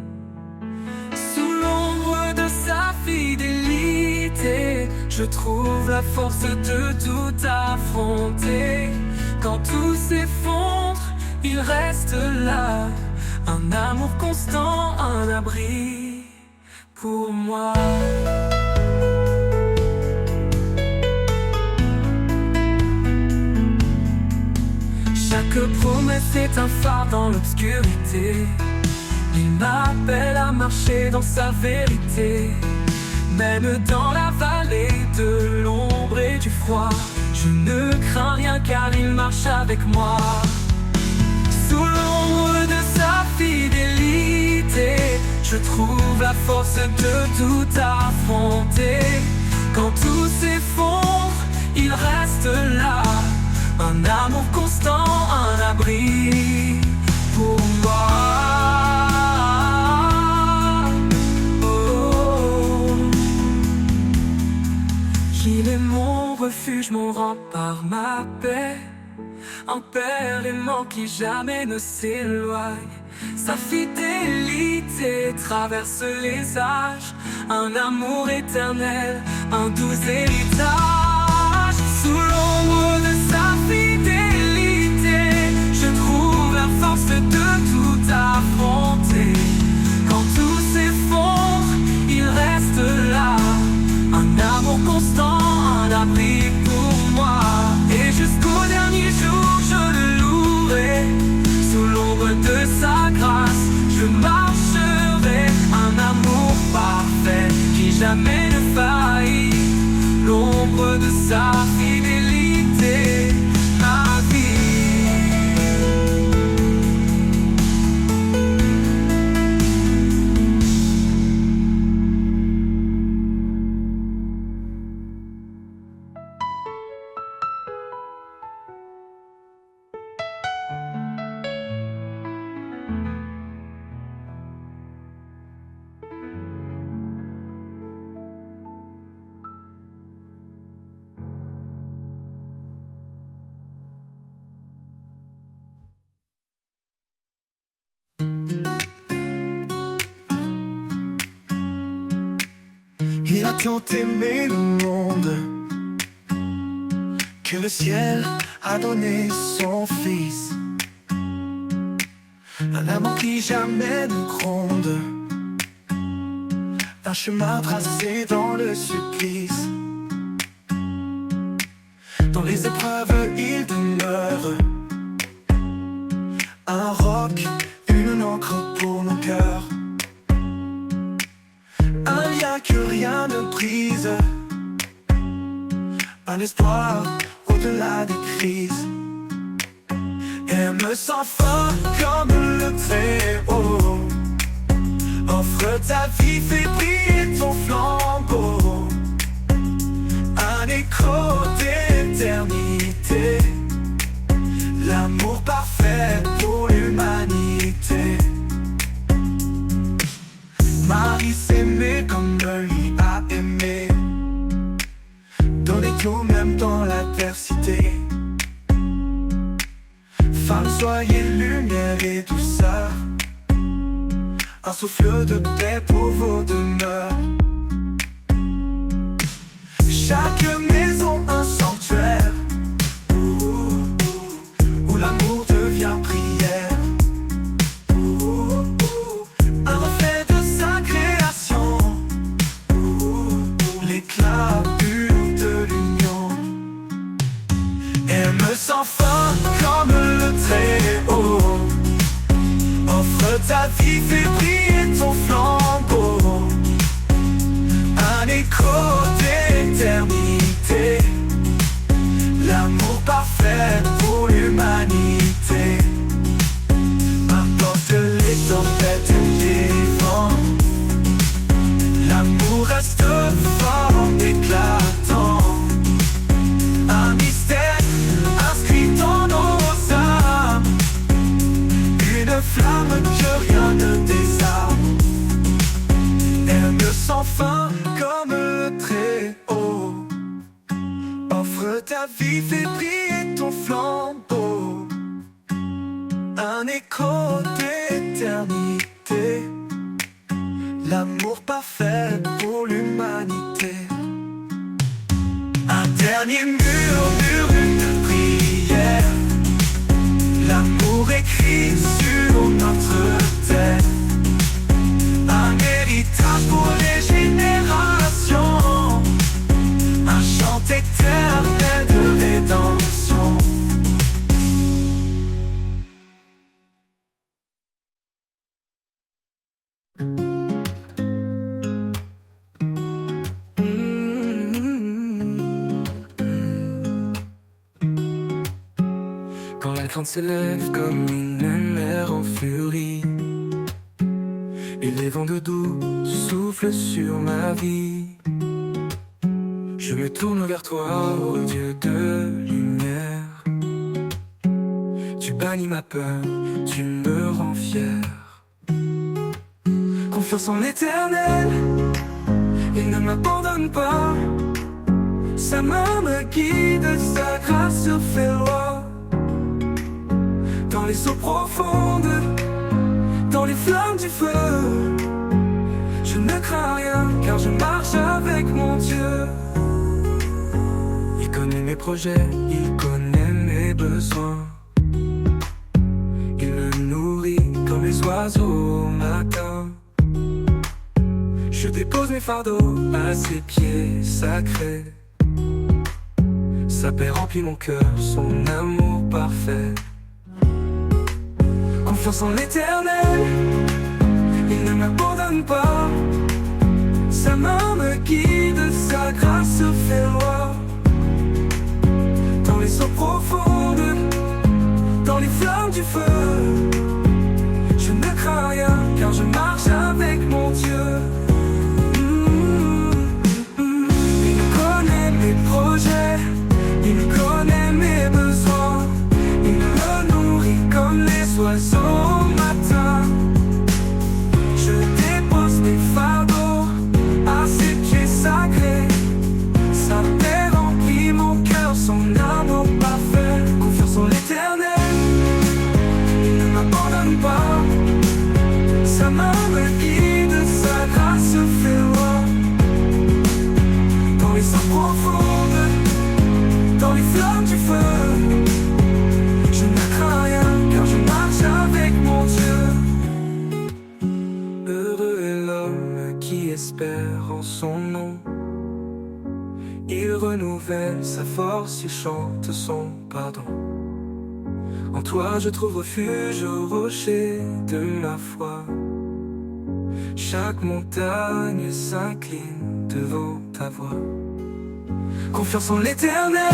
Sous l'ombre de sa fidélité, je trouve la force de tout affronter. Quand tout s'effondre, il reste là, un amour constant, un abri pour moi. Chaque promesse est un phare dans l'obscurité. Il m'appelle à marcher dans sa vérité. Même dans la vallée de l'ombre et du froid, je ne crains rien car il marche avec moi. Sous l'ombre de sa fidélité, je trouve la force de tout affronter. Quand tout s'effondre, il reste là, un amour constant, un abri pour moi. Il est mon refuge, mon rempart, ma paix, un père aimant qui jamais ne s'éloigne. Sa fidélité traverse les âges, un amour éternel, un doux héritage. Sous l'ombre de sa fidélité, je trouve la force de tout affronter. Quand tout s'effondre, il reste là, un amour constant, un abri pour moi. Et jusqu'au dernier jour, je le louerai. Sous l'ombre de sa grâce, je marcherai. Un amour parfait qui jamais ne faillit. L'ombre de sa fidélité, ma vie. Il a tant aimé le monde que le ciel a donné son fils. Un amour qui jamais ne gronde, un chemin tracé dans le supplice. Dans les épreuves il demeure un roc, une encre pour nos cœurs, un lien que rien ne brise, un espoir au-delà des crises. Aime sans fin comme le Très-Haut, offre ta vie, fais briller ton flambeau, un écho d'éternité, l'amour parfait pour l'humanité. Marie s'aimait comme lui a aimé, donner tout même dans l'adversité. Femme, soyez lumière et douceur, un souffle de paix pour vos demeures. Chaque maison un sanctuaire, où l'amour devient prière, un reflet de sa création, l'éclat pur de l'union. Aime sans fin comme le Très-Haut, offre ta vie, fais briller ton flambeau, un écho d'éternité, l'amour parfait pour l'humanité. Importe les tempêtes et les vents, l'amour reste fort, éclatant, un mystère inscrit dans nos âmes, une flamme que rien ne désarme. Ouvre ta vie, fais briller ton flambeau, un écho d'éternité, l'amour parfait pour l'humanité. Un dernier murmure, une prière, l'amour écrit sur notre terre, un héritage pour les générations, un chant éternel de rédemption. Quand la crainte s'élève comme une mer en furie, et les vents de doux soufflent sur ma vie, je me tourne vers toi, ô Dieu de lumière. Tu bannis ma peur, tu me rends fier. Confiance en l'Éternel, il ne m'abandonne pas. Sa main me guide, sa grâce fait loi. Dans les eaux profondes, dans les flammes du feu, je ne crains rien car je marche avec mon Dieu. Il connaît mes projets, il connaît mes besoins. Il me nourrit comme les oiseaux au matin. Je dépose mes fardeaux à ses pieds sacrés. Sa paix remplit mon cœur, son amour parfait. Confiance en l'Éternel, il ne m'abandonne pas. Sa main me guide, sa grâce fait loi. Dans les eaux profondes, dans les flammes du feu, je ne crains rien car je marche avec mon Dieu. Il connaît mes projets, il connaît mes besoins. Il me nourrit comme les oiseaux au matin. Je dépose mes fardeaux à ses pieds sacrés. Sa paix remplit mon cœur, son amour parfait. Confiance en l'Éternel, il ne m'abandonne pas. Sa main me guide, sa grâce fait loi. Dans les eaux profondes, dans les flammes du feu, je ne crains rien car je marche avec mon Dieu. Heureux est l'homme qui espère en son nom. Il renouvelle sa force, il chante son pardon. En toi je trouve refuge au rocher de ma foi. Chaque montagne s'incline devant ta voix. Confiance en l'Éternel,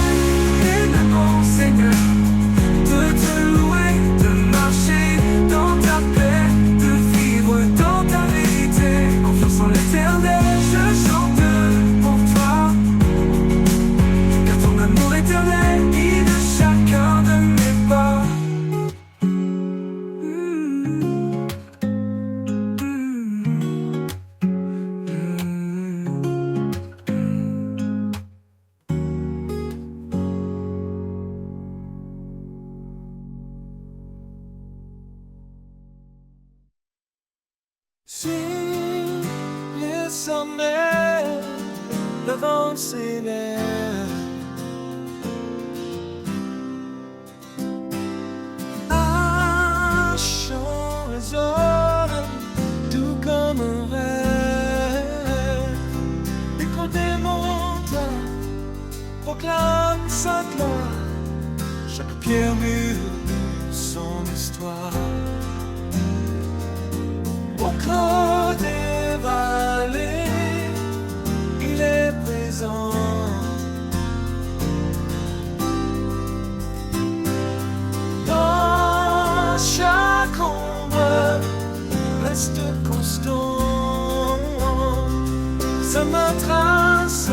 et mon Seigneur, de te louer, de marcher dans ta paix, de vivre dans ta vérité. Confiance en l'Éternel, je chante pour toi, car ton amour éternel guide chacun de mes pas. Si le sommet, le vent s'élève, un chant résonne, tout comme un rêve. L'écho des montagnes proclame sa gloire, chaque pierre murmure son histoire. Au creux des vallées, il est présent. Dans chaque ombre, reste constant. Ça me trace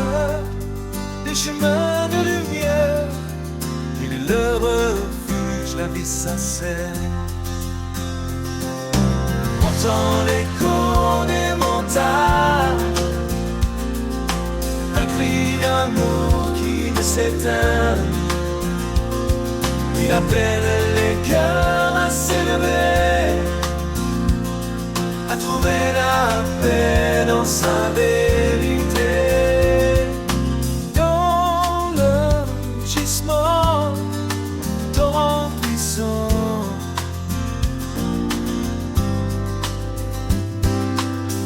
des chemins de lumière. Il est le refuge, la vie sincère. Dans l'écho des montagnes, un cri d'amour qui ne s'éteint. Il appelle les cœurs à s'élever, à trouver la paix dans sa vérité. Dans le gisement, torrent puissant,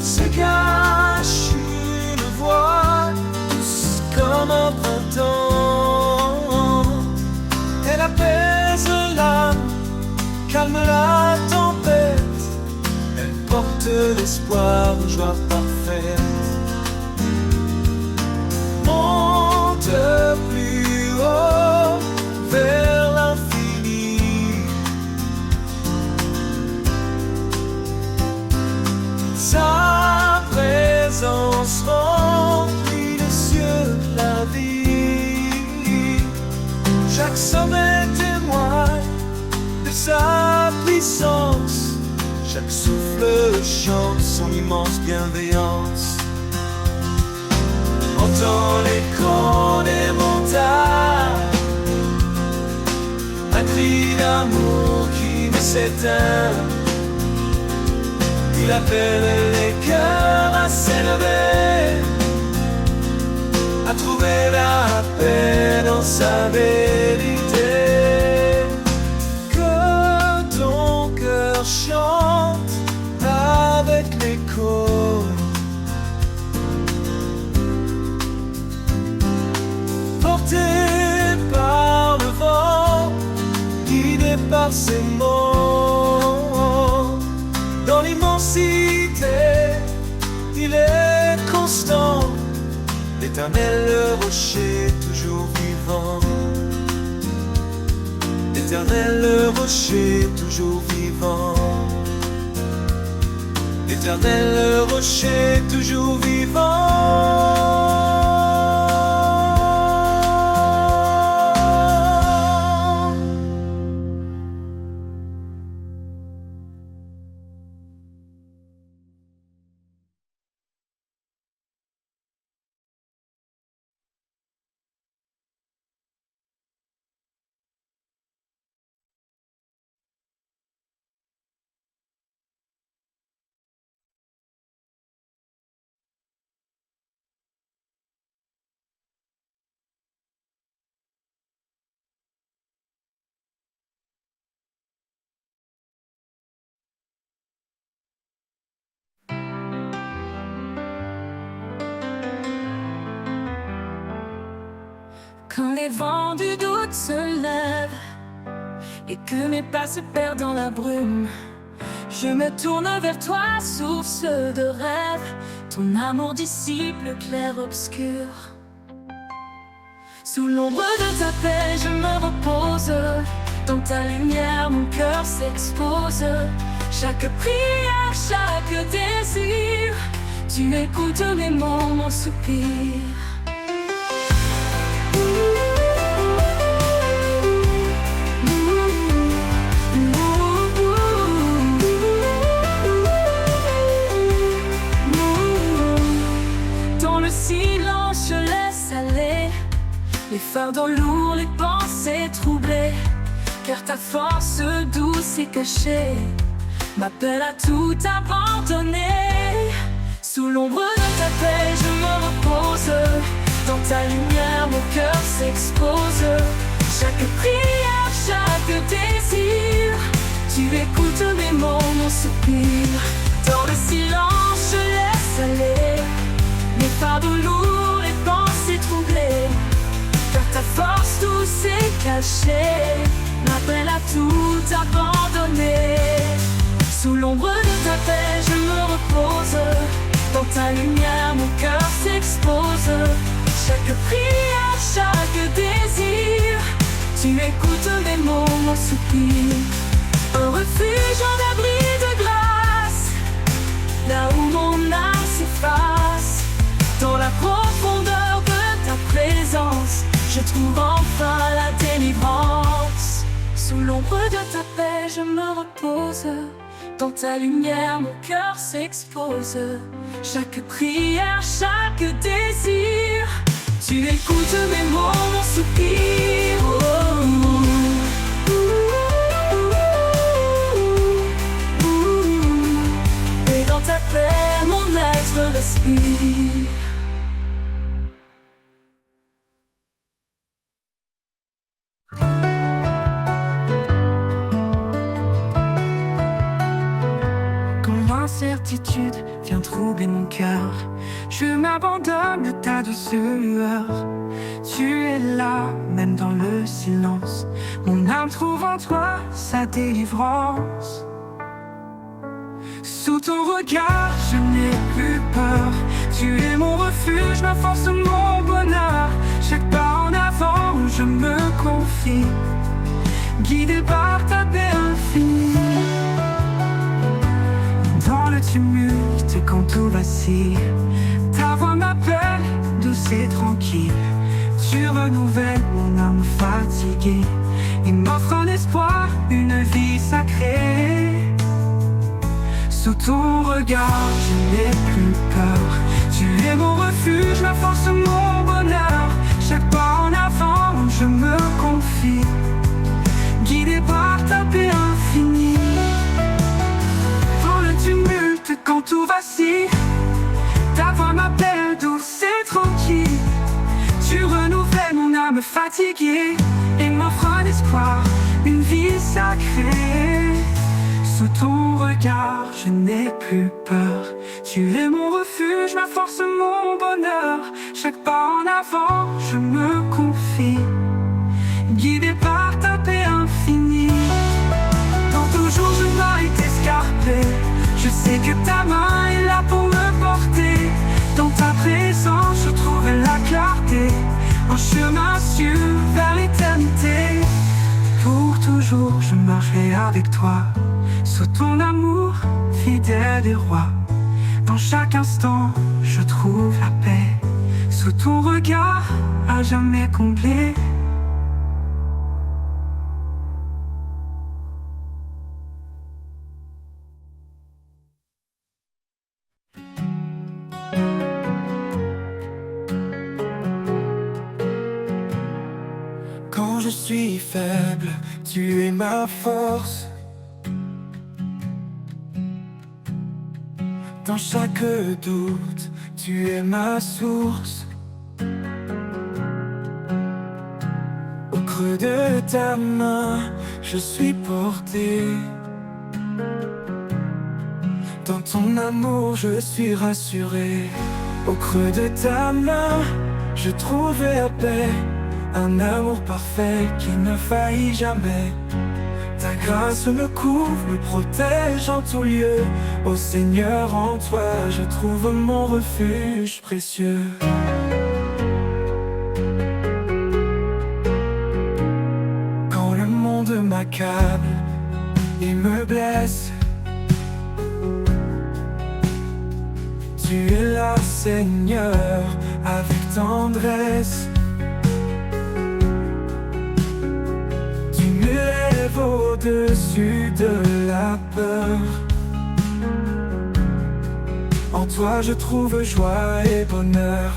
se cache une voix douce comme un printemps. Elle apaise l'âme, calme la tempête. Elle porte l'espoir, joie parfaite. Monte plus haut vers l'infini. Sa présence remplit les cieux, la vie. Chaque sommet témoigne de sa puissance. Chaque souffle chante son immense bienveillance. Entends l'écho des montagnes, un cri d'amour qui ne s'éteint. Il appelle les cœurs à s'élever, à trouver la paix dans sa vérité. Que ton cœur chante avec l'écho, porté par le vent, guidé par ses mots. Dans l'immensité, il est constant, l'éternel le rocher toujours vivant. L'éternel le rocher toujours vivant. L'éternel le rocher toujours vivant. Quand les vents du doute se lèvent et que mes pas se perdent dans la brume, je me tourne vers toi, source de rêve. Ton amour dissipe le clair-obscur. Sous l'ombre de ta paix, je me repose. Dans ta lumière, mon cœur s'expose. Chaque prière, chaque désir, tu écoutes mes mots, mon soupir. Dans le silence, je laisse aller les fardeaux lourds, les pensées troublées, car ta force douce et cachée m'appelle à tout abandonner. Sous l'ombre de ta paix, je me repose. Dans ta lumière, mon cœur s'expose. Chaque prière, chaque désir, tu écoutes mes mots, mon soupir. Dans le silence, je laisse aller mes fardeaux lourds, les pensées troublées, car ta force douce et cachée m'appelle à tout abandonner. Sous l'ombre de ta paix, je me repose. Dans ta lumière, mon cœur s'expose. Chaque prière, chaque désir, tu écoutes mes mots, mon soupir. Un refuge, un abri de grâce, là où mon âme s'efface. Dans la profondeur de ta présence, je trouve enfin la délivrance. Sous l'ombre de ta paix, je me repose. Dans ta lumière, mon cœur s'expose. Chaque prière, chaque désir, tu écoutes mes mots, mon soupir. Et dans ta paix, mon être respire. L'incertitude vient troubler mon cœur. Je m'abandonne à ta douceur. Tu es là, même dans le silence. Mon âme trouve en toi sa délivrance. Sous ton regard, je n'ai plus peur. Tu es mon refuge, ma force, mon bonheur. Chaque pas en avant, je me confie, guidé par ta paix infinie. Dans le tumulte, quand tout vacille, ta voix m'appelle, douce et tranquille. Tu renouvelles mon âme fatiguée et m'offre un espoir, une vie sacrée. Sous ton regard, je n'ai plus peur. Tu es mon refuge, ma force, mon bonheur. Chaque pas en avant, je me confie, guidé par ta paix infinie. Tumulte, quand tout vacille, ta voix m'appelle, douce et tranquille. Tu renouvelles mon âme fatiguée et m'offres un espoir, une vie sacrée. Sous ton regard, je n'ai plus peur. Tu es mon refuge, ma force, mon bonheur. Chaque pas en avant, je me confie, guidé par ta paix infinie. Dans tout jour, je m'arrête escarpé. Je sais que ta main est là pour me porter. Dans ta présence, je trouve la clarté. Un chemin sûr vers l'éternité. Pour toujours, je marcherai avec toi. Sous ton amour, fidèle et roi. Dans chaque instant, je trouve la paix. Sous ton regard, à jamais complet. Quand je suis faible, tu es ma force. Dans chaque doute, tu es ma source. Au creux de ta main, je suis porté. Dans ton amour, je suis rassuré. Au creux de ta main, je trouve la paix. Un amour parfait qui ne faillit jamais. Ta grâce me couvre, me protège en tout lieu. Ô Seigneur, en toi, je trouve mon refuge précieux. Quand le monde m'accable et me blesse, tu es là, Seigneur, avec tendresse. Au-dessus de la peur, en toi je trouve joie et bonheur.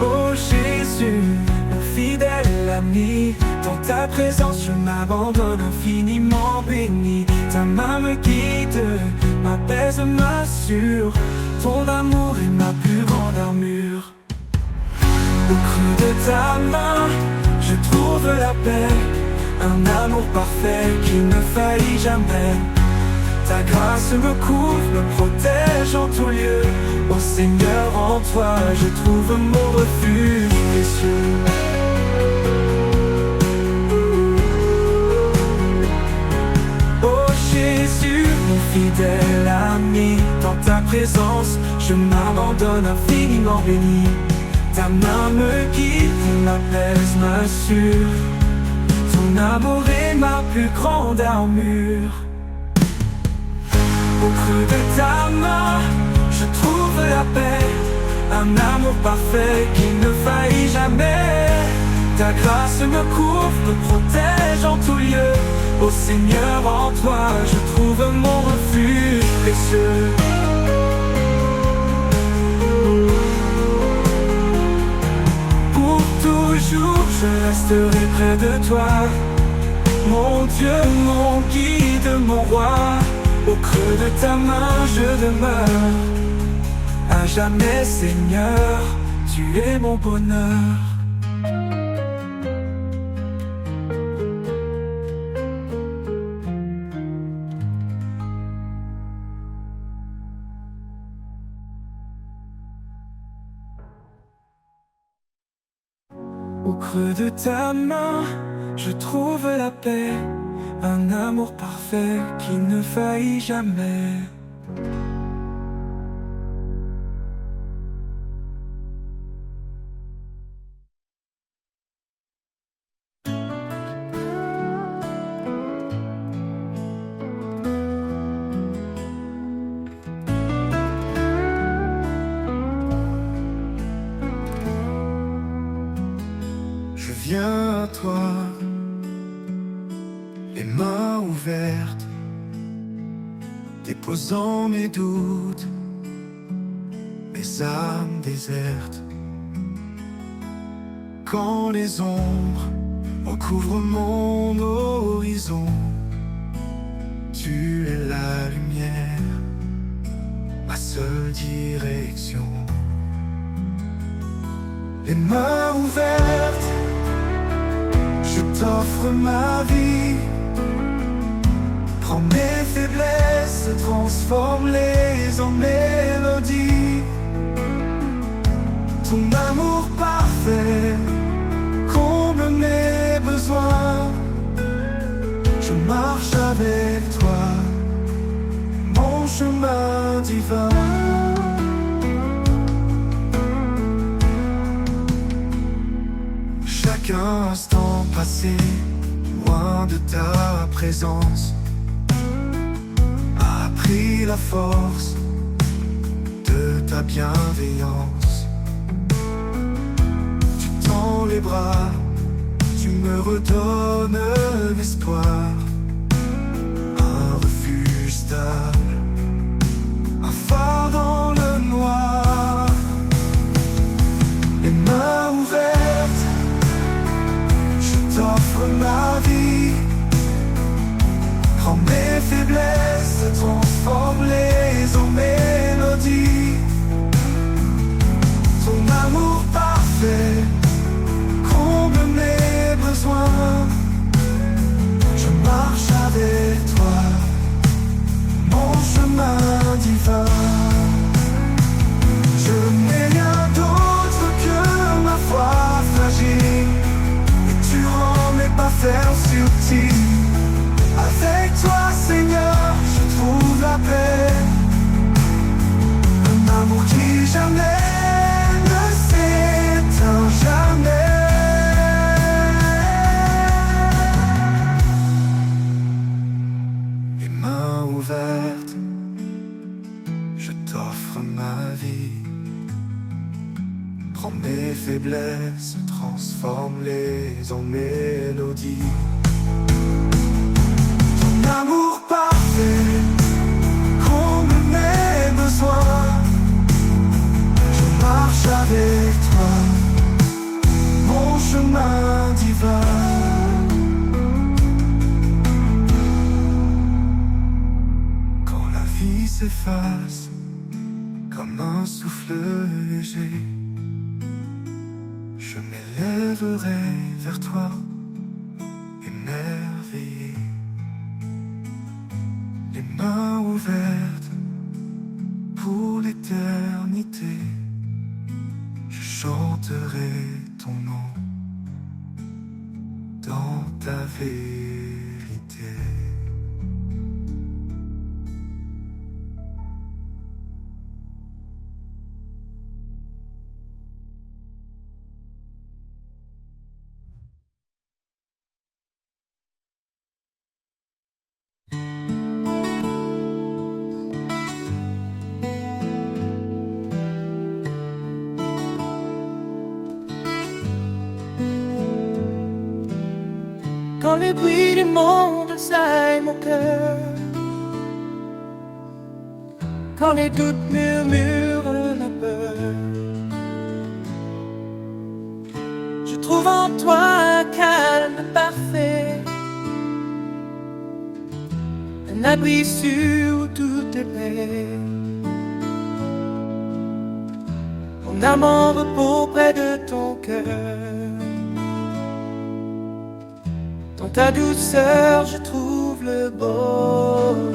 Oh Jésus, mon fidèle ami, dans ta présence je m'abandonne infiniment béni. Ta main me guide, m'apaise, m'assure. Ton amour est ma plus grande armure. Au creux de ta main, je trouve la paix. Un amour parfait qui ne faillit jamais. Ta grâce me couvre, me protège en tout lieu. Ô Seigneur, en toi, je trouve mon refuge précieux. Oh Jésus, mon fidèle ami, dans ta présence, je m'abandonne infiniment béni. Ta main me guide, m'apaise, m'assure. Ton amour est ma plus grande armure. Au creux de ta main, je trouve la paix. Un amour parfait qui ne faillit jamais. Ta grâce me couvre, me protège en tout lieu. Ô Seigneur, en toi, je trouve mon refuge précieux. Pour toujours jour je resterai près de toi. Mon Dieu, mon guide, mon roi, au creux de ta main je demeure. À jamais Seigneur, tu es mon bonheur. Au creux de ta main, je trouve la paix, un amour parfait qui ne faillit jamais. Je viens à toi, les mains ouvertes, déposant mes doutes, mes âmes désertes. Quand les ombres recouvrent mon horizon, tu es la lumière, ma seule direction. Les mains ouvertes, je t'offre ma vie. Prends mes faiblesses, transforme-les en mélodie. Ton amour parfait comble mes besoins. Je marche avec toi, mon chemin divin. Chaque instant passé loin de ta présence a appris la force de ta bienveillance. Tu tends les bras, tu me redonnes l'espoir, un refuge stable, un phare dans le noir. Les mains ouvertes, t'offre ma vie. Prends mes faiblesses, transforme-les en mélodie. Ton amour parfait comble mes besoins. Je marche avec toi, mon chemin divin. Je n'ai rien d'autre que ma foi fragile. Tu rends mes pas faire subtils. Avec toi, Seigneur, je trouve la paix. Un amour qui jamais ne s'éteint jamais. Les mains ouvertes, je t'offre ma vie. Prends mes faiblesses, transforme-les en mélodie. Ton amour parfait comble mes besoins. Je marche avec toi, mon chemin divin. Quand la vie s'efface comme un souffle léger, je m'élèverai vers toi, émerveillé. Les mains ouvertes pour l'éternité, je chanterai ton nom dans ta vérité. Quand les bruits du monde assaillent mon cœur, quand les doutes murmurent la peur, je trouve devant toi un calme parfait, un abri sûr où tout est paix. Mon âme en repos près de ton cœur. Dans ta douceur je trouve le bonheur.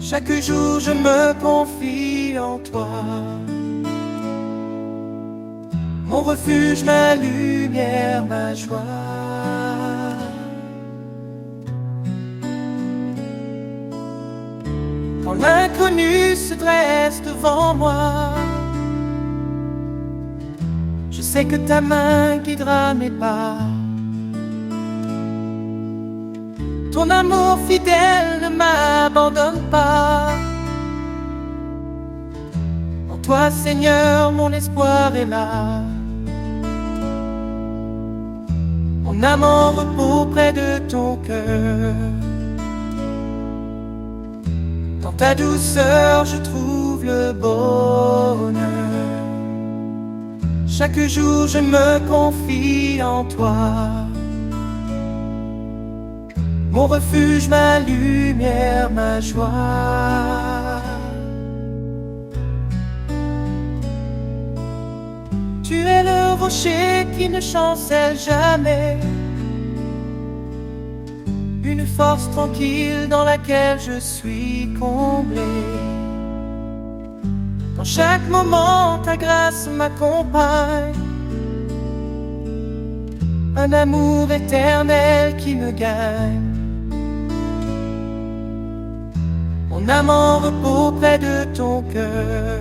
Chaque jour je me confie en toi. Mon refuge, ma lumière, ma joie. Quand l'inconnu se dresse devant moi, je sais que ta main guidera mes pas. Ton amour fidèle ne m'abandonne pas. En toi, Seigneur, mon espoir est là. Mon âme en repos près de ton cœur. Dans ta douceur, je trouve le bonheur. Chaque jour, je me confie en toi. Mon refuge, ma lumière, ma joie. Tu es le rocher qui ne chancelle jamais. Une force tranquille dans laquelle je suis comblé. Dans chaque moment, ta grâce m'accompagne. Un amour éternel qui me gagne. Mon âme en repos près de ton cœur.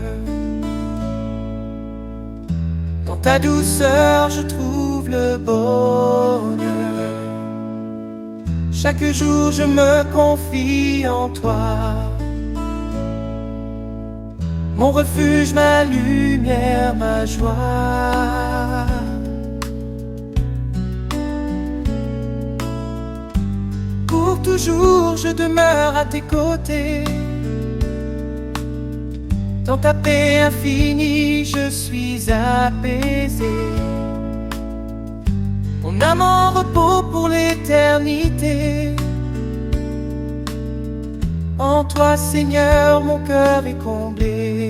Dans ta douceur, je trouve le bonheur. Chaque jour, je me confie en toi. Mon refuge, ma lumière, ma joie. Pour toujours, je demeure à tes côtés. Dans ta paix infinie, je suis apaisé. Mon âme en repos pour l'éternité. En toi, Seigneur, mon cœur est comblé.